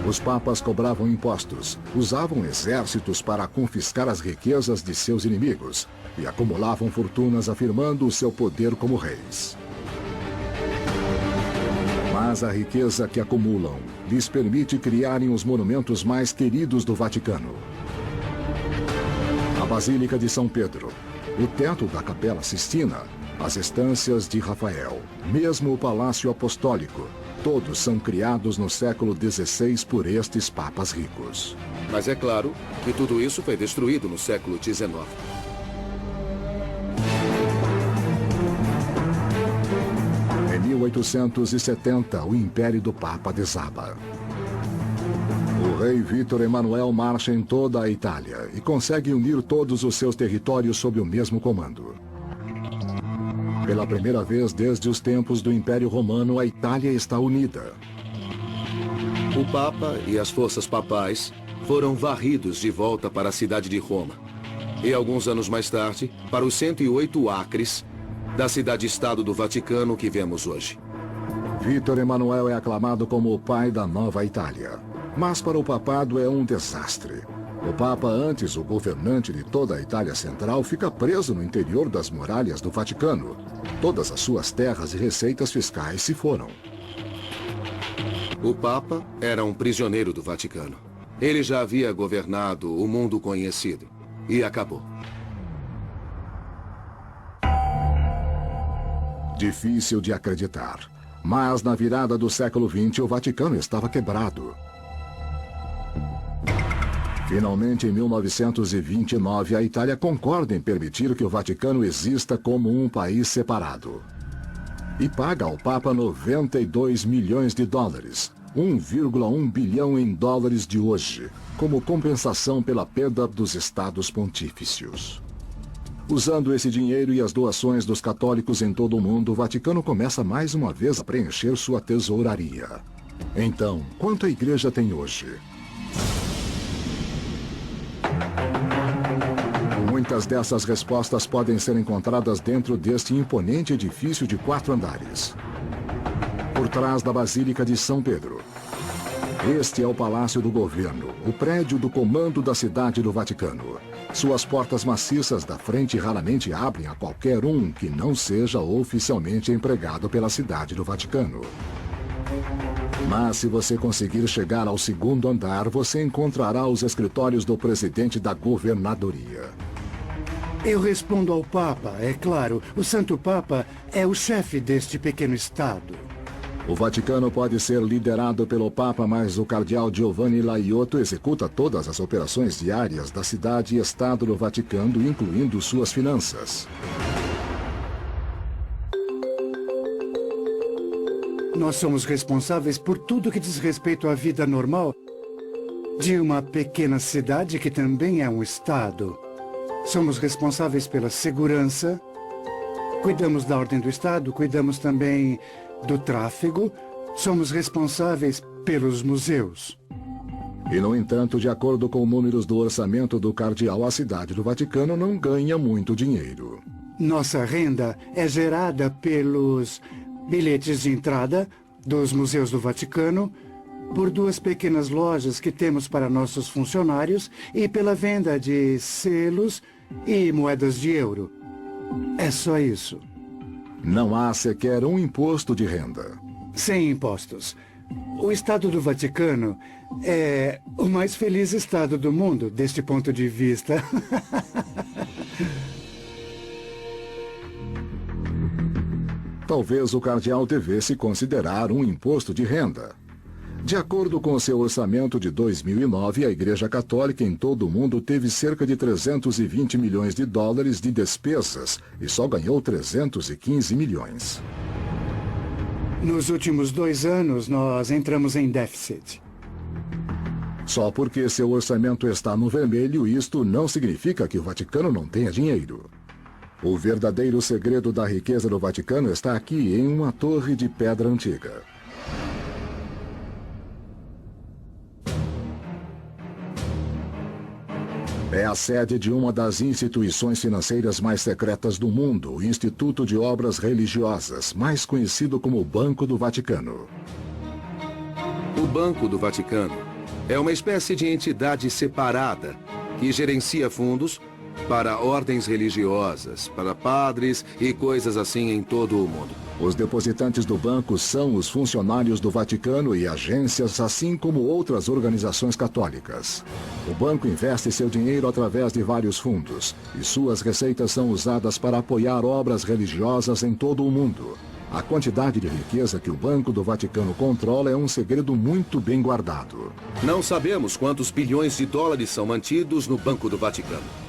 Os papas cobravam impostos, usavam exércitos para confiscar as riquezas de seus inimigos e acumulavam fortunas afirmando o seu poder como reis. Mas a riqueza que acumulam lhes permite criarem os monumentos mais queridos do Vaticano. A Basílica de São Pedro, o teto da Capela Sistina, as estâncias de Rafael, mesmo o Palácio Apostólico, todos são criados no século XVI por estes papas ricos. Mas é claro que tudo isso foi destruído no século XIX. Em 1870, o Império do Papa desaba. O rei Vítor Emanuel marcha em toda a Itália e consegue unir todos os seus territórios sob o mesmo comando. Pela primeira vez desde os tempos do Império Romano, a Itália está unida. O Papa e as forças papais foram varridos de volta para a cidade de Roma. E alguns anos mais tarde, para os 108 acres da cidade-estado do Vaticano que vemos hoje. Vítor Emanuel é aclamado como o pai da nova Itália. Mas para o papado é um desastre. O Papa, antes o governante de toda a Itália Central, fica preso no interior das muralhas do Vaticano. Todas as suas terras e receitas fiscais se foram. O Papa era um prisioneiro do Vaticano. Ele já havia governado o mundo conhecido. E acabou. Difícil de acreditar. Mas na virada do século XX, o Vaticano estava quebrado. Finalmente, em 1929, a Itália concorda em permitir que o Vaticano exista como um país separado. E paga ao Papa 92 milhões de dólares, 1,1 bilhão em dólares de hoje, como compensação pela perda dos estados pontífices. Usando esse dinheiro e as doações dos católicos em todo o mundo, o Vaticano começa mais uma vez a preencher sua tesouraria. Então, quanto a igreja tem hoje? Muitas dessas respostas podem ser encontradas dentro deste imponente edifício de 4 andares. Por trás da Basílica de São Pedro. Este é o Palácio do Governo, o prédio do comando da cidade do Vaticano. Suas portas maciças da frente raramente abrem a qualquer um que não seja oficialmente empregado pela cidade do Vaticano. Mas se você conseguir chegar ao 2º andar, você encontrará os escritórios do presidente da governadoria. Eu respondo ao Papa, é claro. O Santo Papa é o chefe deste pequeno estado. O Vaticano pode ser liderado pelo Papa, mas o cardeal Giovanni Laiotto executa todas as operações diárias da cidade e estado do Vaticano, incluindo suas finanças. Nós somos responsáveis por tudo que diz respeito à vida normal de uma pequena cidade que também é um estado. Somos responsáveis pela segurança, cuidamos da ordem do estado, cuidamos também do tráfego, somos responsáveis pelos museus. E, no entanto, de acordo com números do orçamento do cardeal, a cidade do Vaticano não ganha muito dinheiro. Nossa renda é gerada pelos bilhetes de entrada dos museus do Vaticano, por 2 pequenas lojas que temos para nossos funcionários e pela venda de selos e moedas de euro. É só isso. Não há sequer um imposto de renda. Sem impostos. O Estado do Vaticano é o mais feliz estado do mundo, deste ponto de vista. Talvez o cardeal devesse considerar um imposto de renda. De acordo com seu orçamento de 2009, a Igreja Católica em todo o mundo teve cerca de 320 milhões de dólares de despesas e só ganhou 315 milhões. Nos últimos 2 anos, nós entramos em déficit. Só porque seu orçamento está no vermelho, isto não significa que o Vaticano não tenha dinheiro. O verdadeiro segredo da riqueza do Vaticano está aqui em uma torre de pedra antiga. É a sede de uma das instituições financeiras mais secretas do mundo, o Instituto de Obras Religiosas, mais conhecido como Banco do Vaticano. O Banco do Vaticano é uma espécie de entidade separada que gerencia fundos para ordens religiosas, para padres e coisas assim em todo o mundo. Os depositantes do banco são os funcionários do Vaticano e agências, assim como outras organizações católicas. O banco investe seu dinheiro através de vários fundos, e suas receitas são usadas para apoiar obras religiosas em todo o mundo. A quantidade de riqueza que o Banco do Vaticano controla é um segredo muito bem guardado. Não sabemos quantos bilhões de dólares são mantidos no Banco do Vaticano.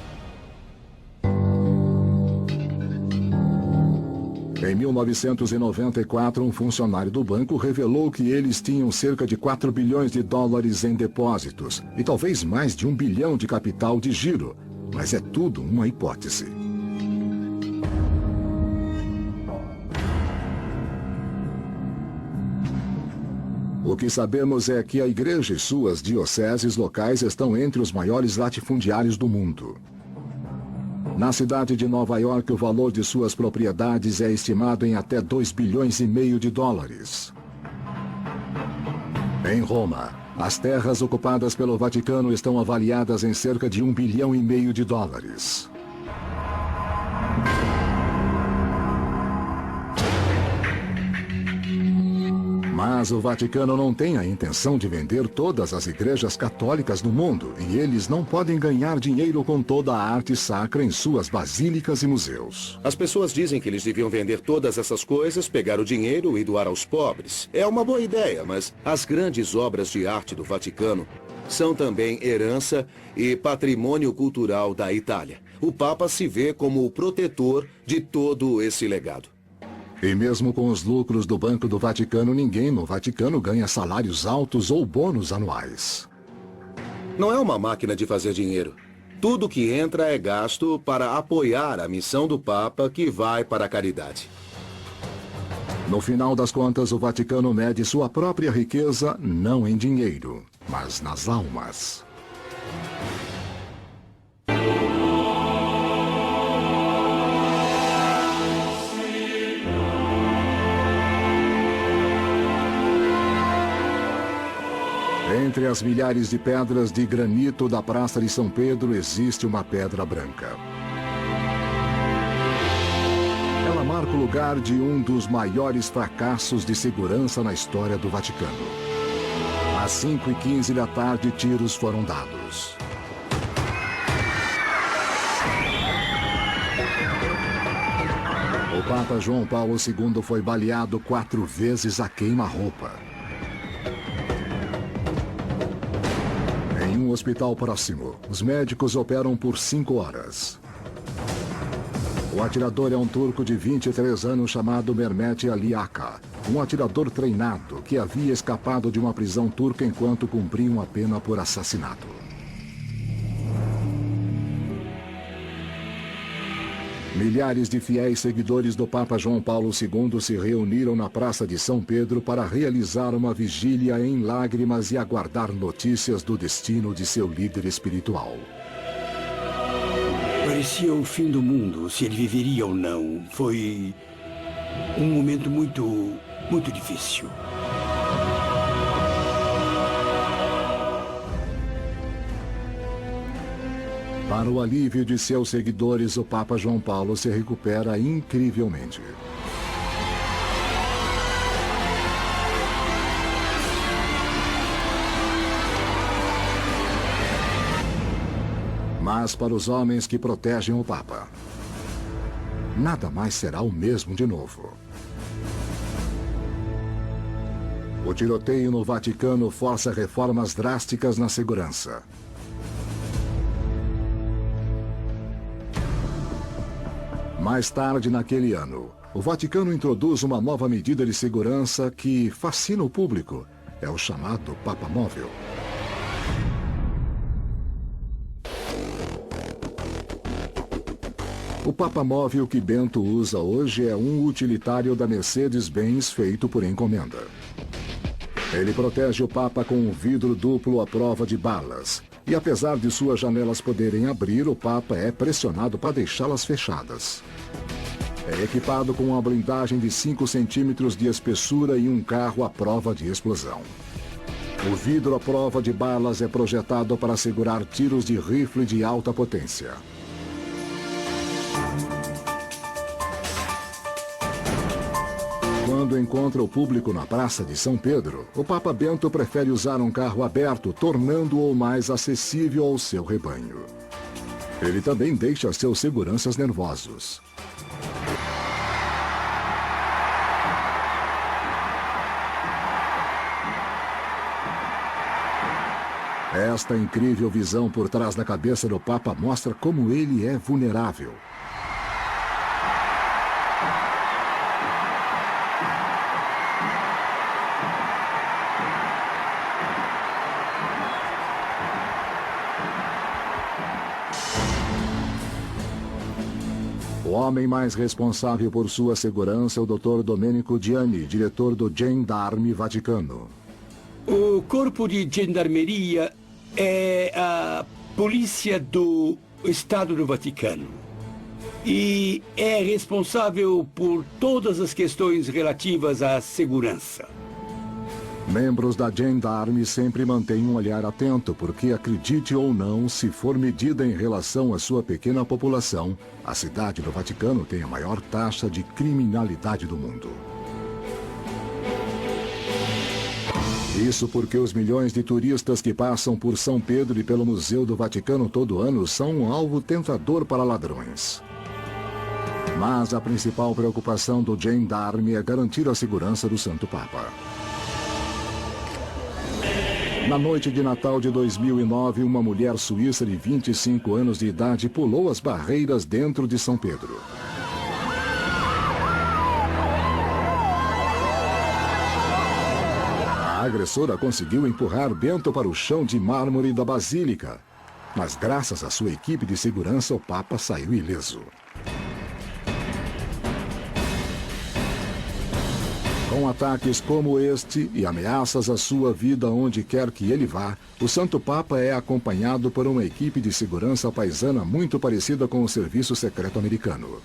Em 1994, um funcionário do banco revelou que eles tinham cerca de 4 bilhões de dólares em depósitos e talvez mais de 1 bilhão de capital de giro, mas é tudo uma hipótese. O que sabemos é que a igreja e suas dioceses locais estão entre os maiores latifundiários do mundo. Na cidade de Nova York, o valor de suas propriedades é estimado em até 2,5 bilhões de dólares. Em Roma, As terras ocupadas pelo Vaticano estão avaliadas em cerca de US$ 1,5 bilhão. Mas o Vaticano não tem a intenção de vender todas as igrejas católicas do mundo, e eles não podem ganhar dinheiro com toda a arte sacra em suas basílicas e museus. As pessoas dizem que eles deviam vender todas essas coisas, pegar o dinheiro e doar aos pobres. É uma boa ideia, mas as grandes obras de arte do Vaticano são também herança e patrimônio cultural da Itália. O Papa se vê como o protetor de todo esse legado. E mesmo com os lucros do Banco do Vaticano, ninguém no Vaticano ganha salários altos ou bônus anuais. Não é uma máquina de fazer dinheiro. Tudo que entra é gasto para apoiar a missão do Papa, que vai para a caridade. No final das contas, o Vaticano mede sua própria riqueza não em dinheiro, mas nas almas. Entre as milhares de pedras de granito da Praça de São Pedro existe uma pedra branca. Ela marca o lugar de um dos maiores fracassos de segurança na história do Vaticano. Às 5h15 da tarde, tiros foram dados. O Papa João Paulo II foi baleado 4 vezes a queima-roupa. Em um hospital próximo, os médicos operam por 5 horas. O atirador é um turco de 23 anos chamado Mehmet Ali Aka, um atirador treinado que havia escapado de uma prisão turca enquanto cumpria uma pena por assassinato. Milhares de fiéis seguidores do Papa João Paulo II se reuniram na Praça de São Pedro para realizar uma vigília em lágrimas e aguardar notícias do destino de seu líder espiritual. Parecia o fim do mundo, se ele viveria ou não. Foi um momento muito difícil. Para o alívio de seus seguidores, o Papa João Paulo se recupera incrivelmente. Mas para os homens que protegem o Papa, nada mais será o mesmo de novo. O tiroteio no Vaticano força reformas drásticas na segurança. Mais tarde naquele ano, o Vaticano introduz uma nova medida de segurança que fascina o público. É o chamado Papa Móvel. O Papa Móvel que Bento usa hoje é um utilitário da Mercedes-Benz feito por encomenda. Ele protege o Papa com um vidro duplo à prova de balas. E apesar de suas janelas poderem abrir, o Papa é pressionado para deixá-las fechadas. É equipado com uma blindagem de 5 centímetros de espessura e um carro à prova de explosão. O vidro à prova de balas é projetado para segurar tiros de rifle de alta potência. Quando encontra o público na Praça de São Pedro, o Papa Bento prefere usar um carro aberto, tornando-o mais acessível ao seu rebanho. Ele também deixa seus seguranças nervosos. Esta incrível visão por trás da cabeça do Papa mostra como ele é vulnerável. O homem mais responsável por sua segurança é o Dr. Domenico Gianni, diretor do Gendarme Vaticano. O corpo de gendarmeria é a polícia do Estado do Vaticano e é responsável por todas as questões relativas à segurança. Membros da Gendarme sempre mantêm um olhar atento, porque, acredite ou não, se for medida em relação à sua pequena população, a cidade do Vaticano tem a maior taxa de criminalidade do mundo. Isso porque os milhões de turistas que passam por São Pedro e pelo Museu do Vaticano todo ano são um alvo tentador para ladrões. Mas a principal preocupação do Gendarme é garantir a segurança do Santo Papa. Na noite de Natal de 2009, uma mulher suíça de 25 anos de idade pulou as barreiras dentro de São Pedro. A agressora conseguiu empurrar Bento para o chão de mármore da Basílica. Mas graças à sua equipe de segurança, o Papa saiu ileso. Com ataques como este e ameaças à sua vida onde quer que ele vá, o Santo Papa é acompanhado por uma equipe de segurança paisana muito parecida com o serviço secreto americano.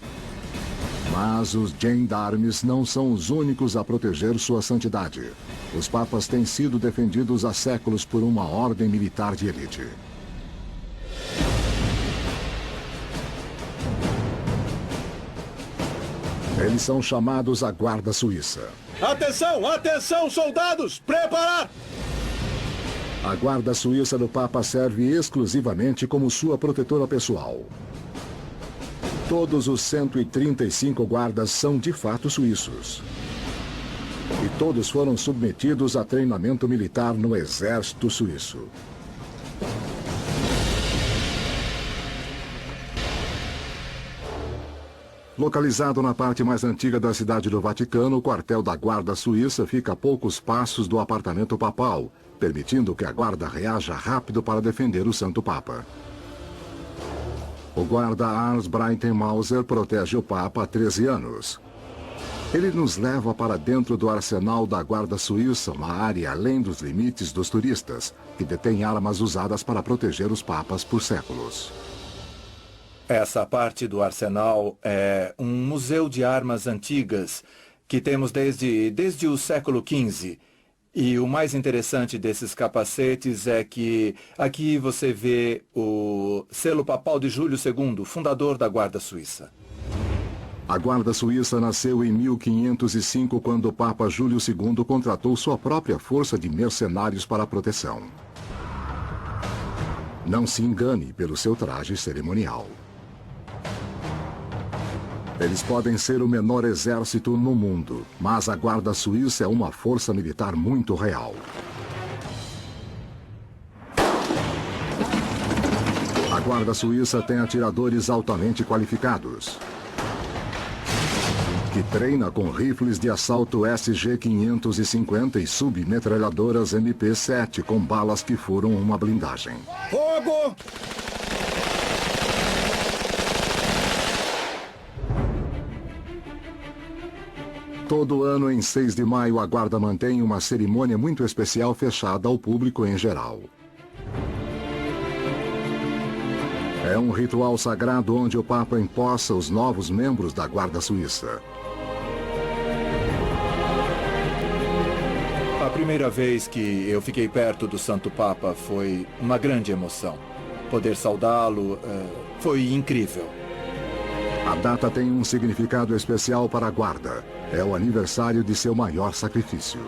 Mas os gendarmes não são os únicos a proteger sua santidade. Os papas têm sido defendidos há séculos por uma ordem militar de elite. Eles são chamados a Guarda Suíça. Atenção, atenção, soldados! Preparar! A Guarda Suíça do Papa serve exclusivamente como sua protetora pessoal. Todos os 135 guardas são de fato suíços. E todos foram submetidos a treinamento militar no exército suíço. Localizado na parte mais antiga da cidade do Vaticano, o quartel da Guarda Suíça fica a poucos passos do apartamento papal, permitindo que a guarda reaja rápido para defender o Santo Papa. O guarda Hans Breitenmauser protege o Papa há 13 anos. Ele nos leva para dentro do arsenal da Guarda Suíça, uma área além dos limites dos turistas, que detém armas usadas para proteger os papas por séculos. Essa parte do arsenal é um museu de armas antigas que temos desde o século XV. E o mais interessante desses capacetes é que aqui você vê o selo papal de Júlio II, fundador da Guarda Suíça. A Guarda Suíça nasceu em 1505, quando o Papa Júlio II contratou sua própria força de mercenários para a proteção. Não se engane pelo seu traje cerimonial. Eles podem ser o menor exército no mundo, mas a Guarda Suíça é uma força militar muito real. A Guarda Suíça tem atiradores altamente qualificados, que treina com rifles de assalto SG-550 e submetralhadoras MP-7 com balas que furam uma blindagem. Fogo! Todo ano, em 6 de maio, a Guarda mantém uma cerimônia muito especial fechada ao público em geral. É um ritual sagrado onde o Papa empossa os novos membros da Guarda Suíça. A primeira vez que eu fiquei perto do Santo Papa foi uma grande emoção. Poder saudá-lo foi incrível. A data tem um significado especial para a Guarda. É o aniversário de seu maior sacrifício.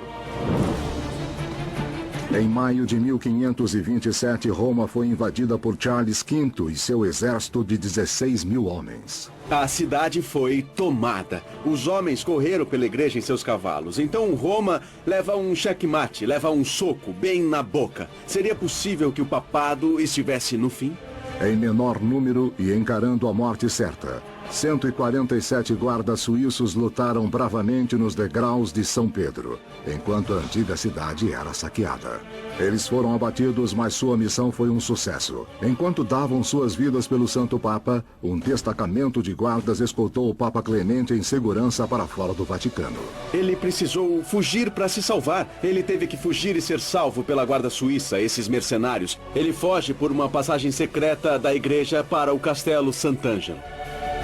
Em maio de 1527, Roma foi invadida por Charles V e seu exército de 16 mil homens. A cidade foi tomada. Os homens correram pela igreja em seus cavalos. Então Roma leva um checkmate, leva um soco bem na boca. Seria possível que o papado estivesse no fim? Em menor número e encarando a morte certa, 147 guardas suíços lutaram bravamente nos degraus de São Pedro, enquanto a antiga cidade era saqueada. Eles foram abatidos, mas sua missão foi um sucesso. Enquanto davam suas vidas pelo Santo Papa, um destacamento de guardas escoltou o Papa Clemente em segurança para fora do Vaticano. Ele precisou fugir para se salvar. Ele teve que fugir e ser salvo pela Guarda Suíça, esses mercenários. Ele foge por uma passagem secreta da igreja para o Castelo Sant'Angelo.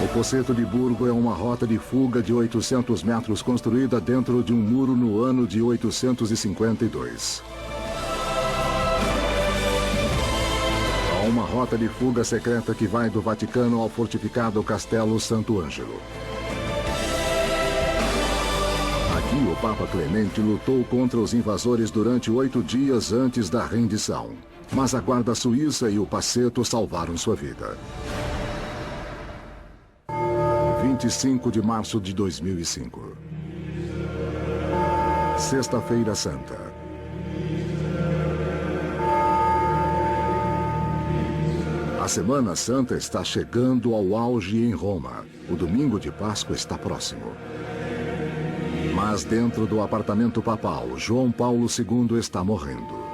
O Pocetto de Burgo é uma rota de fuga de 800 metros construída dentro de um muro no ano de 852. Há uma rota de fuga secreta que vai do Vaticano ao fortificado Castelo Santo Ângelo. Aqui o Papa Clemente lutou contra os invasores durante 8 dias antes da rendição. Mas a guarda suíça e o Pocetto salvaram sua vida. 25 de março de 2005. Sexta-feira Santa. A Semana Santa está chegando ao auge em Roma. O domingo de Páscoa está próximo. Mas dentro do apartamento papal, João Paulo II está morrendo.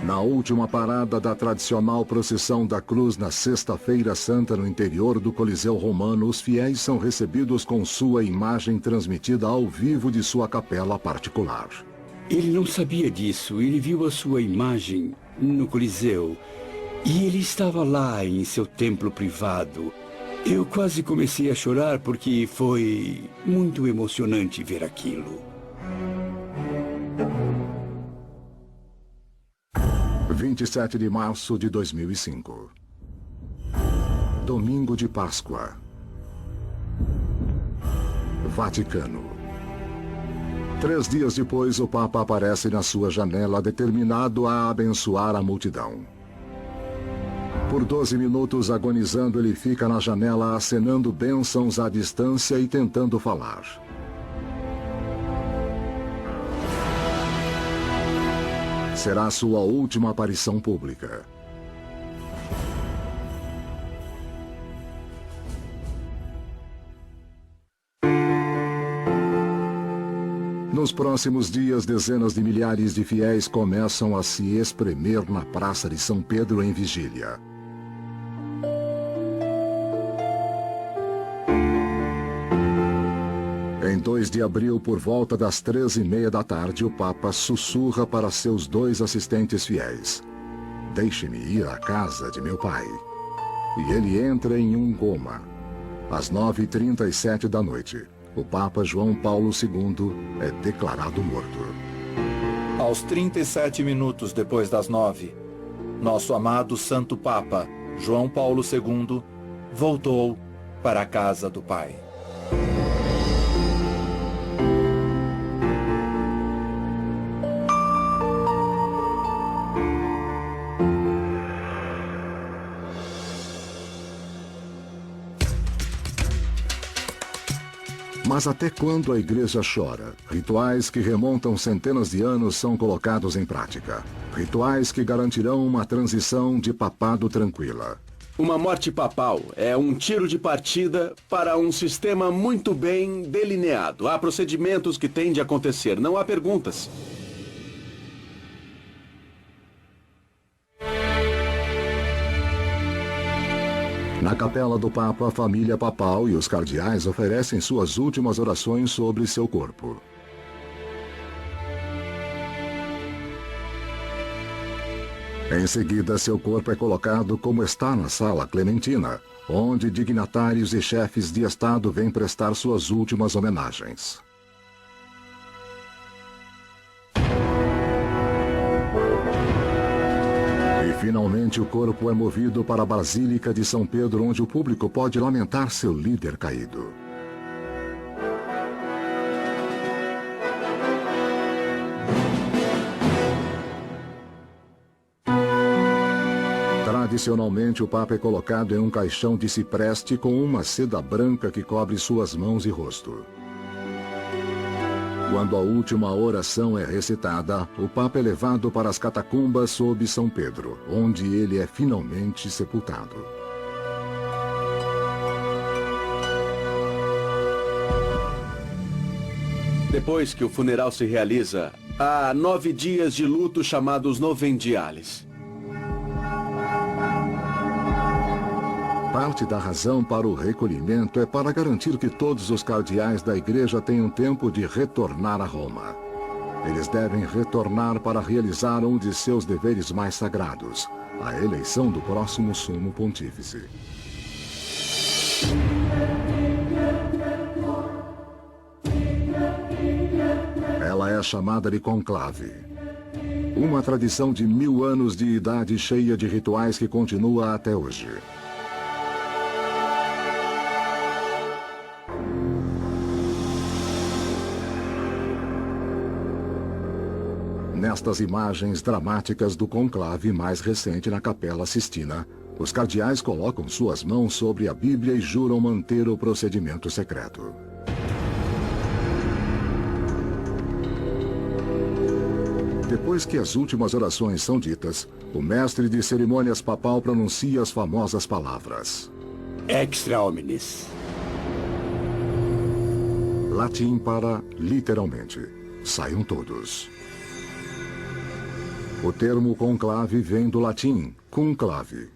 Na última parada da tradicional procissão da cruz na Sexta-feira Santa no interior do Coliseu Romano, os fiéis são recebidos com sua imagem transmitida ao vivo de sua capela particular. Ele não sabia disso. Ele viu a sua imagem no Coliseu. E ele estava lá em seu templo privado. Eu quase comecei a chorar porque foi muito emocionante ver aquilo. 27 de março de 2005. Domingo de Páscoa. Vaticano. 3 dias depois, o Papa aparece na sua janela determinado a abençoar a multidão. Por 12 minutos agonizando, ele fica na janela acenando bênçãos à distância e tentando falar. Será sua última aparição pública. Nos próximos dias, dezenas de milhares de fiéis começam a se espremer na Praça de São Pedro em vigília. Em 2 de abril, por volta das 13h30 da tarde, o Papa sussurra para seus 2 assistentes fiéis: "Deixe-me ir à casa de meu pai." E ele entra em um coma. Às 9h37 da noite, o Papa João Paulo II é declarado morto. Aos 37 minutos depois das 9, nosso amado Santo Papa, João Paulo II, voltou para a casa do Pai. Mas até quando a igreja chora? Rituais que remontam centenas de anos são colocados em prática. Rituais que garantirão uma transição de papado tranquila. Uma morte papal é um tiro de partida para um sistema muito bem delineado. Há procedimentos que têm de acontecer, não há perguntas. Na capela do Papa, a família papal e os cardeais oferecem suas últimas orações sobre seu corpo. Em seguida, seu corpo é colocado como está na Sala Clementina, onde dignatários e chefes de Estado vêm prestar suas últimas homenagens. Finalmente, o corpo é movido para a Basílica de São Pedro, onde o público pode lamentar seu líder caído. Tradicionalmente, o Papa é colocado em um caixão de cipreste com uma seda branca que cobre suas mãos e rosto. Quando a última oração é recitada, o Papa é levado para as catacumbas sob São Pedro, onde ele é finalmente sepultado. Depois que o funeral se realiza, há 9 dias de luto chamados Novendiales. Parte da razão para o recolhimento é para garantir que todos os cardeais da igreja tenham tempo de retornar a Roma. Eles devem retornar para realizar um de seus deveres mais sagrados, a eleição do próximo Sumo Pontífice. Ela é chamada de conclave. Uma tradição de 1000 anos de idade cheia de rituais que continua até hoje. Nestas imagens dramáticas do conclave mais recente na Capela Sistina, os cardeais colocam suas mãos sobre a Bíblia e juram manter o procedimento secreto. Depois que as últimas orações são ditas, o mestre de cerimônias papal pronuncia as famosas palavras. Extra homines. Latim para, literalmente, saiam todos. O termo conclave vem do latim conclave,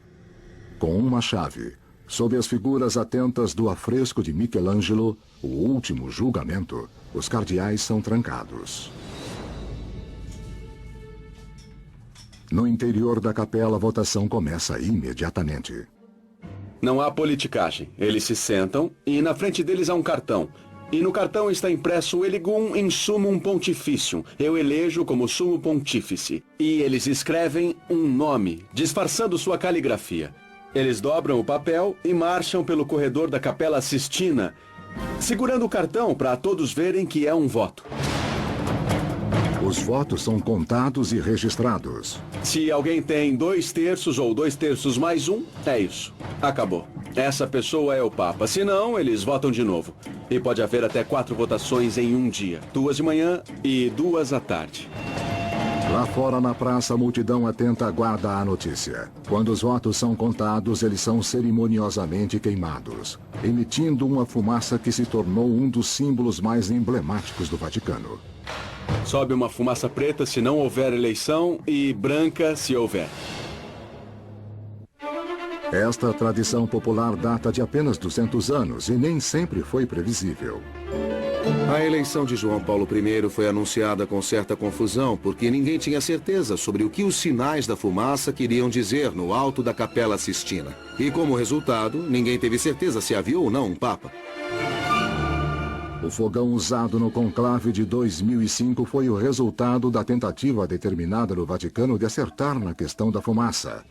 com uma chave, sob as figuras atentas do afresco de Michelangelo, O Último Julgamento, os cardeais são trancados. No interior da capela, a votação começa imediatamente. Não há politicagem. Eles se sentam e na frente deles há um cartão. E no cartão está impresso Eligum in Summum Pontificium. Eu elejo como Sumo Pontífice. E eles escrevem um nome, disfarçando sua caligrafia. Eles dobram o papel e marcham pelo corredor da Capela Sistina, segurando o cartão para todos verem que é um voto. Os votos são contados e registrados. Se alguém tem 2/3 ou 2/3 mais 1, é isso. Acabou. Essa pessoa é o Papa. Se não, eles votam de novo. E pode haver até 4 votações em um dia. 2 de manhã e 2 à tarde. Lá fora na praça, a multidão atenta aguarda a notícia. Quando os votos são contados, eles são cerimoniosamente queimados, emitindo uma fumaça que se tornou um dos símbolos mais emblemáticos do Vaticano. Sobe uma fumaça preta se não houver eleição e branca se houver. Esta tradição popular data de apenas 200 anos e nem sempre foi previsível. A eleição de João Paulo I foi anunciada com certa confusão, porque ninguém tinha certeza sobre o que os sinais da fumaça queriam dizer no alto da Capela Sistina. E como resultado, ninguém teve certeza se havia ou não um Papa. O fogão usado no conclave de 2005 foi o resultado da tentativa determinada no Vaticano de acertar na questão da fumaça.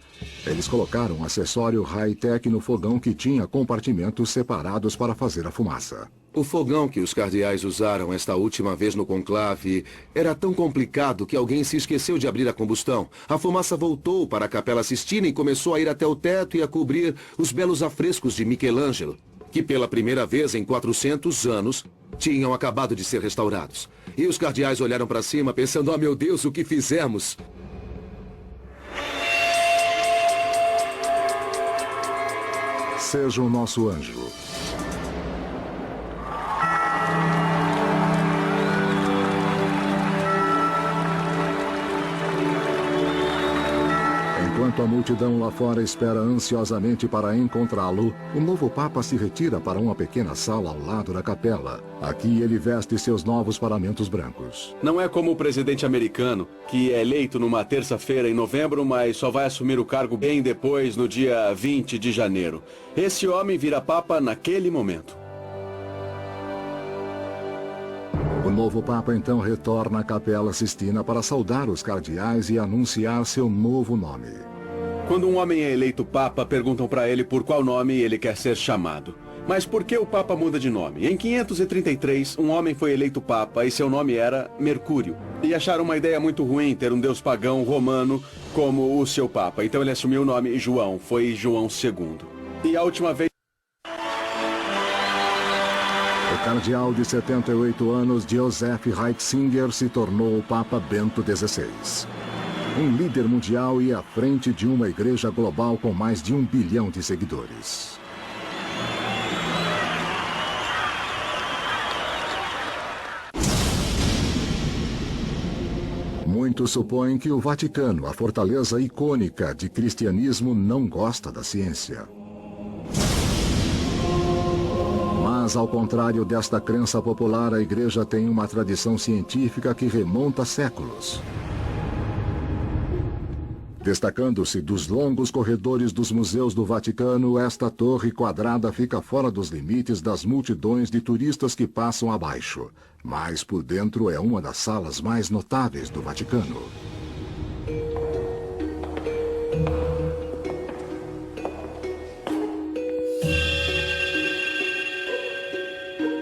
Eles colocaram um acessório high-tech no fogão que tinha compartimentos separados para fazer a fumaça. O fogão que os cardeais usaram esta última vez no conclave era tão complicado que alguém se esqueceu de abrir a combustão. A fumaça voltou para a Capela Sistina e começou a ir até o teto e a cobrir os belos afrescos de Michelangelo, que pela primeira vez em 400 anos tinham acabado de ser restaurados. E os cardeais olharam para cima pensando, oh meu Deus, o que fizemos? Seja o nosso anjo. Enquanto a multidão lá fora espera ansiosamente para encontrá-lo, o novo Papa se retira para uma pequena sala ao lado da capela. Aqui ele veste seus novos paramentos brancos. Não é como o presidente americano, que é eleito numa terça-feira em novembro, mas só vai assumir o cargo bem depois, no dia 20 de janeiro. Esse homem vira Papa naquele momento. O novo Papa então retorna à Capela Sistina para saudar os cardeais e anunciar seu novo nome. Quando um homem é eleito Papa, perguntam para ele por qual nome ele quer ser chamado. Mas por que o Papa muda de nome? Em 533, um homem foi eleito Papa e seu nome era Mercúrio. E acharam uma ideia muito ruim ter um deus pagão romano como o seu Papa. Então ele assumiu o nome João, foi João II. E a última vez... O cardeal de 78 anos, Joseph Ratzinger, se tornou o Papa Bento XVI. Um líder mundial e à frente de uma igreja global com mais de 1 bilhão de seguidores. Muitos supõem que o Vaticano, a fortaleza icônica de cristianismo, não gosta da ciência. Mas, ao contrário desta crença popular, a Igreja tem uma tradição científica que remonta séculos. Destacando-se dos longos corredores dos museus do Vaticano, esta torre quadrada fica fora dos limites das multidões de turistas que passam abaixo. Mas por dentro é uma das salas mais notáveis do Vaticano.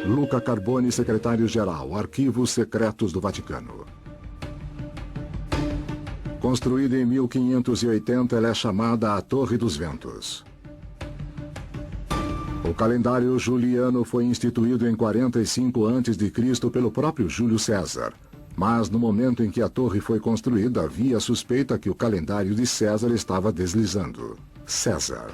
Luca Carboni, secretário-geral, Arquivos Secretos do Vaticano. Construída em 1580, ela é chamada a Torre dos Ventos. O calendário juliano foi instituído em 45 a.C. pelo próprio Júlio César. Mas no momento em que a torre foi construída, havia a suspeita que o calendário de César estava deslizando. César.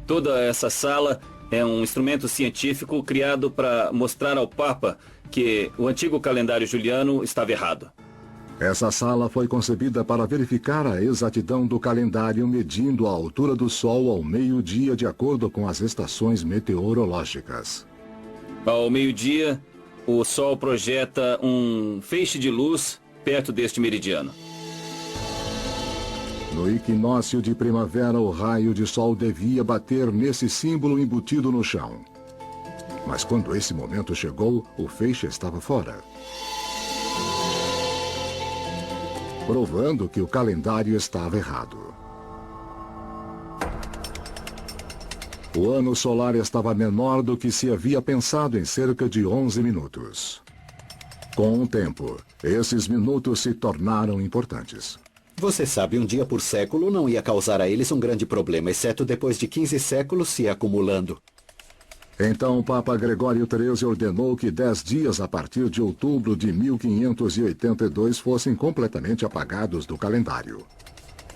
Toda essa sala é um instrumento científico criado para mostrar ao Papa que o antigo calendário juliano estava errado. Essa sala foi concebida para verificar a exatidão do calendário, medindo a altura do Sol ao meio-dia de acordo com as estações meteorológicas. Ao meio-dia, o Sol projeta um feixe de luz perto deste meridiano. No equinócio de primavera, o raio de sol devia bater nesse símbolo embutido no chão. Mas quando esse momento chegou, o feixe estava fora, provando que o calendário estava errado. O ano solar estava menor do que se havia pensado em cerca de 11 minutos. Com o tempo, esses minutos se tornaram importantes. Você sabe, um dia por século não ia causar a eles um grande problema, exceto depois de 15 séculos se acumulando. Então o Papa Gregório XIII ordenou que 10 dias a partir de outubro de 1582 fossem completamente apagados do calendário.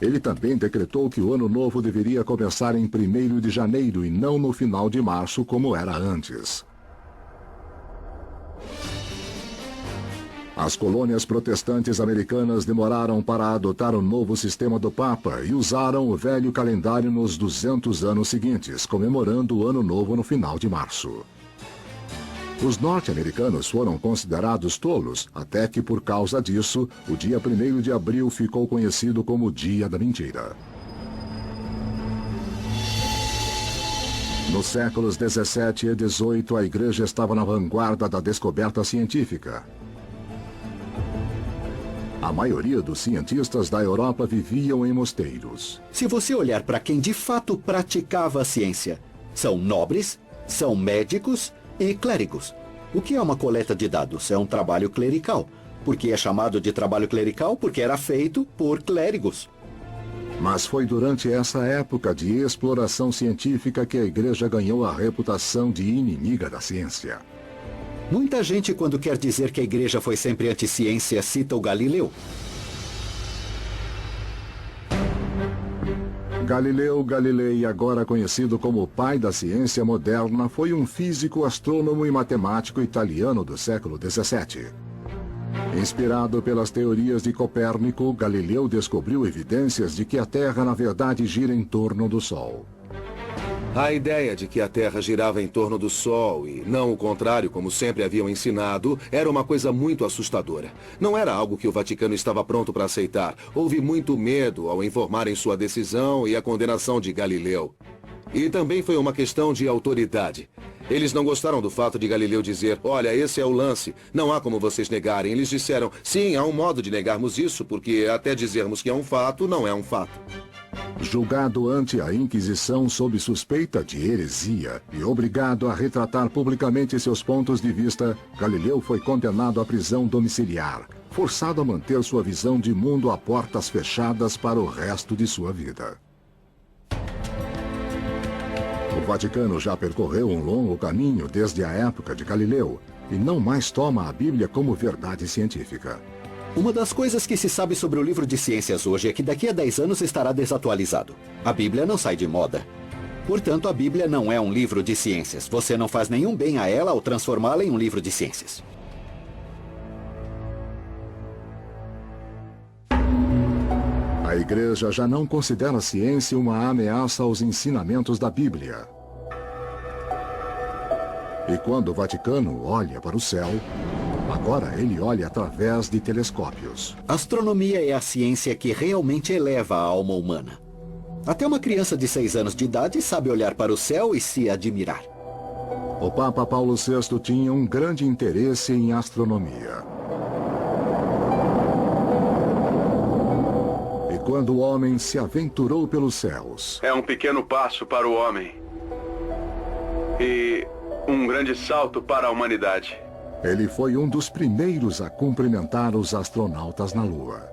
Ele também decretou que o ano novo deveria começar em 1º de janeiro e não no final de março como era antes. As colônias protestantes americanas demoraram para adotar o novo sistema do Papa e usaram o velho calendário nos 200 anos seguintes, comemorando o Ano Novo no final de março. Os norte-americanos foram considerados tolos, até que, por causa disso, o dia 1º de abril ficou conhecido como o Dia da Mentira. Nos séculos 17 e 18, a Igreja estava na vanguarda da descoberta científica. A maioria dos cientistas da Europa viviam em mosteiros. Se você olhar para quem de fato praticava a ciência, são nobres, são médicos e clérigos. O que é uma coleta de dados? É um trabalho clerical. Por que é chamado de trabalho clerical? Porque era feito por clérigos. Mas foi durante essa época de exploração científica que a Igreja ganhou a reputação de inimiga da ciência. Muita gente, quando quer dizer que a Igreja foi sempre anti-ciência, cita o Galileu. Galileu Galilei, agora conhecido como o pai da ciência moderna, foi um físico, astrônomo e matemático italiano do século XVII. Inspirado pelas teorias de Copérnico, Galileu descobriu evidências de que a Terra, na verdade, gira em torno do Sol. A ideia de que a Terra girava em torno do Sol e não o contrário, como sempre haviam ensinado, era uma coisa muito assustadora. Não era algo que o Vaticano estava pronto para aceitar. Houve muito medo ao informarem sua decisão e a condenação de Galileu. E também foi uma questão de autoridade. Eles não gostaram do fato de Galileu dizer, olha, esse é o lance, não há como vocês negarem. Eles disseram, sim, há um modo de negarmos isso, porque até dizermos que é um fato, não é um fato. Julgado ante a Inquisição sob suspeita de heresia e obrigado a retratar publicamente seus pontos de vista, Galileu foi condenado à prisão domiciliar, forçado a manter sua visão de mundo a portas fechadas para o resto de sua vida. O Vaticano já percorreu um longo caminho desde a época de Galileu e não mais toma a Bíblia como verdade científica. Uma das coisas que se sabe sobre o livro de ciências hoje é que daqui a 10 anos estará desatualizado. A Bíblia não sai de moda. Portanto, a Bíblia não é um livro de ciências. Você não faz nenhum bem a ela ao transformá-la em um livro de ciências. A Igreja já não considera a ciência uma ameaça aos ensinamentos da Bíblia. E quando o Vaticano olha para o céu, agora ele olha através de telescópios. Astronomia é a ciência que realmente eleva a alma humana. Até uma criança de 6 anos de idade sabe olhar para o céu e se admirar. O Papa Paulo VI tinha um grande interesse em astronomia. E quando o homem se aventurou pelos céus, é um pequeno passo para o homem e um grande salto para a humanidade. Ele foi um dos primeiros a cumprimentar os astronautas na Lua.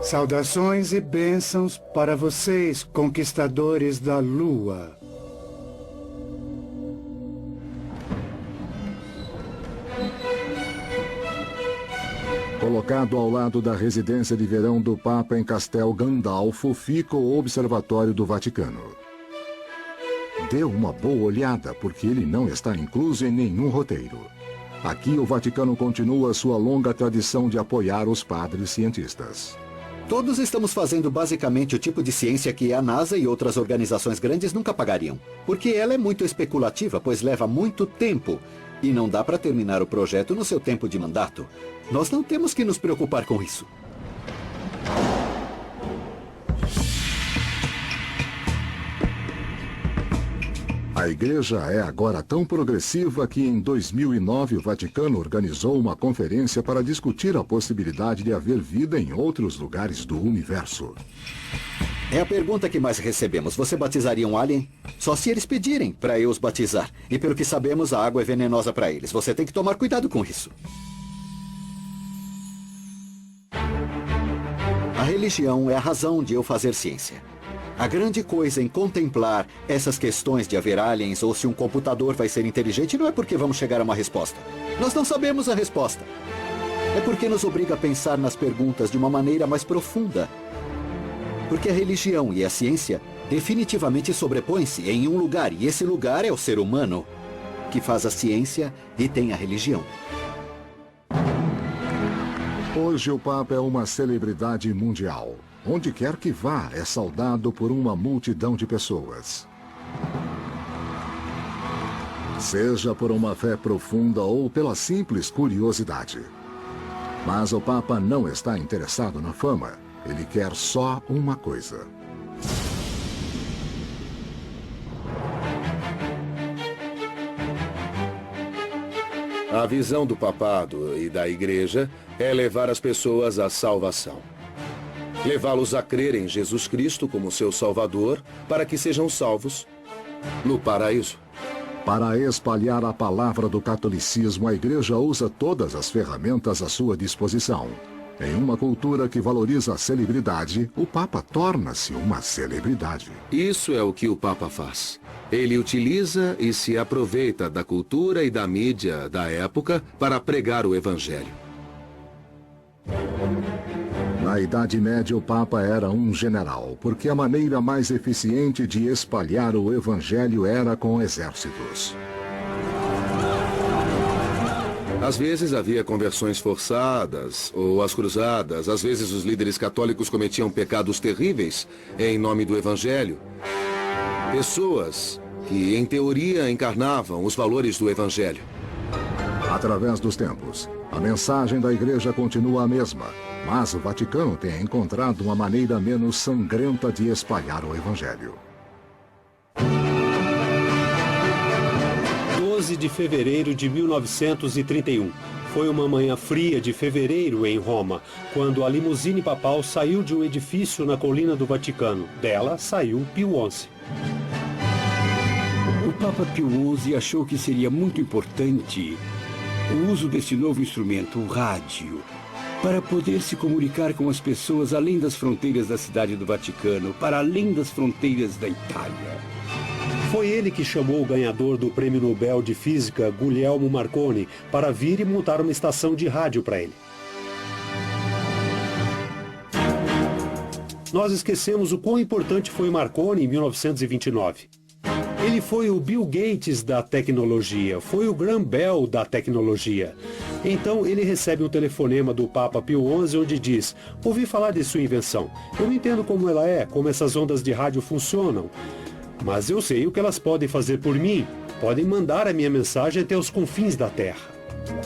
Saudações e bênçãos para vocês, conquistadores da Lua. Colocado ao lado da residência de verão do Papa em Castel Gandolfo, fica o Observatório do Vaticano. Dê uma boa olhada, porque ele não está incluso em nenhum roteiro. Aqui o Vaticano continua sua longa tradição de apoiar os padres cientistas. Todos estamos fazendo basicamente o tipo de ciência que a NASA e outras organizações grandes nunca pagariam. Porque ela é muito especulativa, pois leva muito tempo. E não dá para terminar o projeto no seu tempo de mandato. Nós não temos que nos preocupar com isso. A igreja é agora tão progressiva que em 2009 o Vaticano organizou uma conferência para discutir a possibilidade de haver vida em outros lugares do universo. É a pergunta que mais recebemos. Você batizaria um alien? Só se eles pedirem para eu os batizar. E pelo que sabemos, a água é venenosa para eles. Você tem que tomar cuidado com isso. A religião é a razão de eu fazer ciência. A grande coisa em contemplar essas questões de haver aliens ou se um computador vai ser inteligente não é porque vamos chegar a uma resposta. Nós não sabemos a resposta. É porque nos obriga a pensar nas perguntas de uma maneira mais profunda. Porque a religião e a ciência definitivamente sobrepõem-se em um lugar, e esse lugar é o ser humano, que faz a ciência e tem a religião. Hoje o Papa é uma celebridade mundial. Onde quer que vá, é saudado por uma multidão de pessoas. Seja por uma fé profunda ou pela simples curiosidade. Mas o Papa não está interessado na fama. Ele quer só uma coisa. A visão do papado e da igreja é levar as pessoas à salvação. Levá-los a crer em Jesus Cristo como seu Salvador, para que sejam salvos no paraíso. Para espalhar a palavra do catolicismo, a igreja usa todas as ferramentas à sua disposição. Em uma cultura que valoriza a celebridade, o Papa torna-se uma celebridade. Isso é o que o Papa faz. Ele utiliza e se aproveita da cultura e da mídia da época para pregar o Evangelho. Na Idade Média, o Papa era um general, porque a maneira mais eficiente de espalhar o Evangelho era com exércitos. Às vezes havia conversões forçadas, ou as cruzadas. Às vezes os líderes católicos cometiam pecados terríveis em nome do Evangelho. Pessoas que, em teoria, encarnavam os valores do Evangelho. Através dos tempos, a mensagem da igreja continua a mesma, mas o Vaticano tem encontrado uma maneira menos sangrenta de espalhar o Evangelho. 12 de fevereiro de 1931. Foi uma manhã fria de fevereiro em Roma, quando a limusine papal saiu de um edifício na colina do Vaticano. Dela saiu Pio XI. O Papa Pio XI achou que seria muito importante o uso desse novo instrumento, o rádio, para poder se comunicar com as pessoas além das fronteiras da cidade do Vaticano, para além das fronteiras da Itália. Foi ele que chamou o ganhador do Prêmio Nobel de Física, Guglielmo Marconi, para vir e montar uma estação de rádio para ele. Nós esquecemos o quão importante foi Marconi em 1929. Ele foi o Bill Gates da tecnologia, foi o Graham Bell da tecnologia. Então ele recebe um telefonema do Papa Pio XI onde diz: ouvi falar de sua invenção. Eu não entendo como ela é, como essas ondas de rádio funcionam. Mas eu sei o que elas podem fazer por mim. Podem mandar a minha mensagem até os confins da Terra.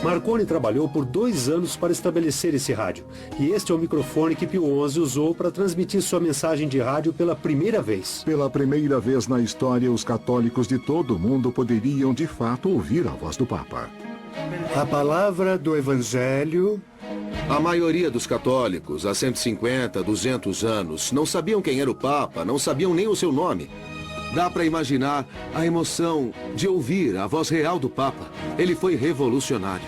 Marconi trabalhou por 2 anos para estabelecer esse rádio. E este é o microfone que Pio XI usou para transmitir sua mensagem de rádio pela primeira vez. Pela primeira vez na história, os católicos de todo o mundo poderiam de fato ouvir a voz do Papa. A palavra do Evangelho. A maioria dos católicos, há 150, 200 anos, não sabiam quem era o Papa, não sabiam nem o seu nome. Dá para imaginar a emoção de ouvir a voz real do Papa. Ele foi revolucionário.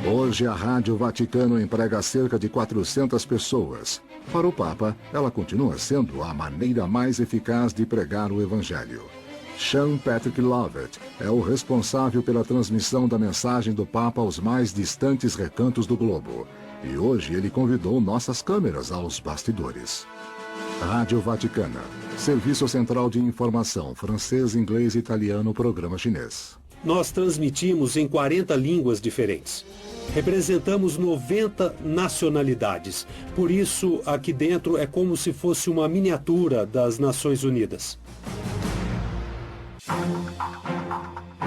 Hoje, a Rádio Vaticano emprega cerca de 400 pessoas. Para o Papa, ela continua sendo a maneira mais eficaz de pregar o Evangelho. Sean Patrick Lovett é o responsável pela transmissão da mensagem do Papa aos mais distantes recantos do globo. E hoje ele convidou nossas câmeras aos bastidores. Rádio Vaticana, Serviço Central de Informação, francês, inglês e italiano, programa chinês. Nós transmitimos em 40 línguas diferentes. Representamos 90 nacionalidades. Por isso, aqui dentro é como se fosse uma miniatura das Nações Unidas.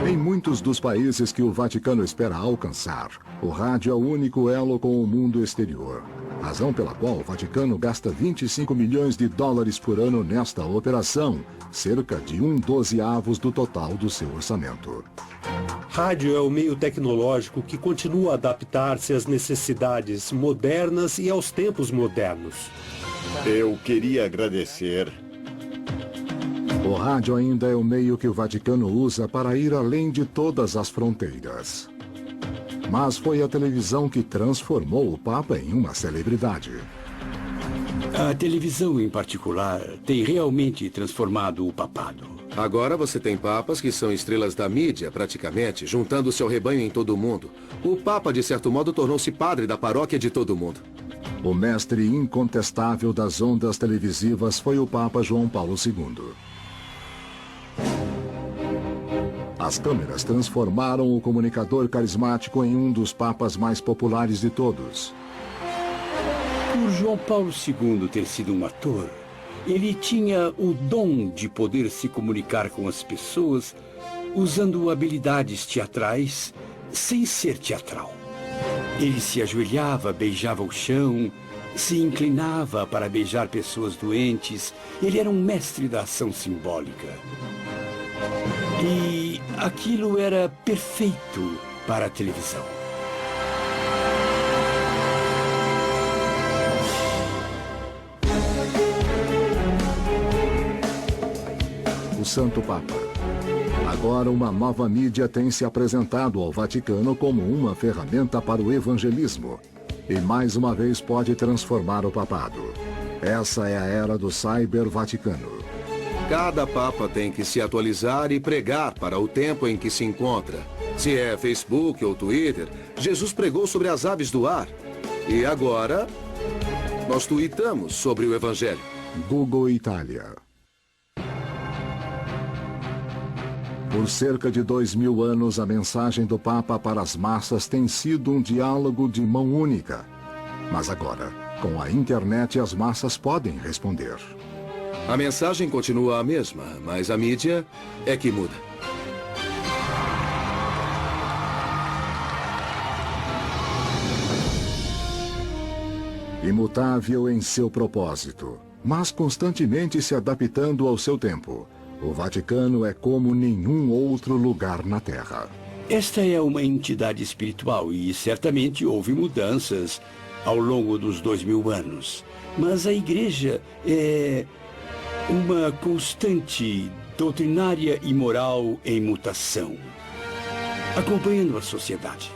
Em muitos dos países que o Vaticano espera alcançar, o rádio é o único elo com o mundo exterior. Razão pela qual o Vaticano gasta 25 milhões de dólares por ano nesta operação, cerca de 1/12 do total do seu orçamento. Rádio é o meio tecnológico que continua a adaptar-se às necessidades modernas e aos tempos modernos. Eu queria agradecer. O rádio ainda é o meio que o Vaticano usa para ir além de todas as fronteiras. Mas foi a televisão que transformou o Papa em uma celebridade. A televisão, em particular, tem realmente transformado o papado. Agora você tem papas que são estrelas da mídia, praticamente, juntando seu rebanho em todo o mundo. O Papa, de certo modo, tornou-se padre da paróquia de todo o mundo. O mestre incontestável das ondas televisivas foi o Papa João Paulo II. As câmeras transformaram o comunicador carismático em um dos papas mais populares de todos. Por João Paulo II ter sido um ator, ele tinha o dom de poder se comunicar com as pessoas usando habilidades teatrais sem ser teatral. Ele se ajoelhava, beijava o chão, se inclinava para beijar pessoas doentes. Ele era um mestre da ação simbólica. E aquilo era perfeito para a televisão. O Santo Papa. Agora uma nova mídia tem se apresentado ao Vaticano como uma ferramenta para o evangelismo. E mais uma vez pode transformar o papado. Essa é a era do Cyber-Vaticano. Cada Papa tem que se atualizar e pregar para o tempo em que se encontra. Se é Facebook ou Twitter, Jesus pregou sobre as aves do ar. E agora, nós tuitamos sobre o Evangelho. Google Itália. Por cerca de 2000 anos, a mensagem do Papa para as massas tem sido um diálogo de mão única. Mas agora, com a internet, as massas podem responder. A mensagem continua a mesma, mas a mídia é que muda. Imutável em seu propósito, mas constantemente se adaptando ao seu tempo. O Vaticano é como nenhum outro lugar na Terra. Esta é uma entidade espiritual e certamente houve mudanças ao longo dos 2000 anos. Mas a Igreja é uma constante doutrinária e moral em mutação, acompanhando a sociedade.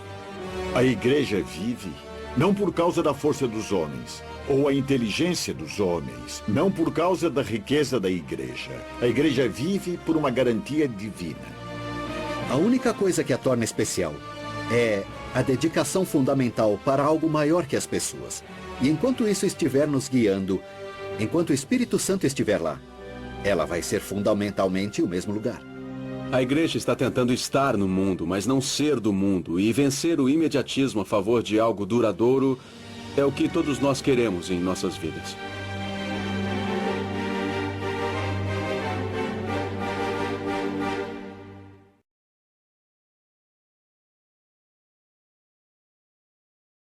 A Igreja vive não por causa da força dos homens, ou a inteligência dos homens, não por causa da riqueza da Igreja. A Igreja vive por uma garantia divina. A única coisa que a torna especial é a dedicação fundamental para algo maior que as pessoas. E enquanto isso estiver nos guiando, enquanto o Espírito Santo estiver lá, ela vai ser fundamentalmente o mesmo lugar. A Igreja está tentando estar no mundo, mas não ser do mundo. E vencer o imediatismo a favor de algo duradouro é o que todos nós queremos em nossas vidas.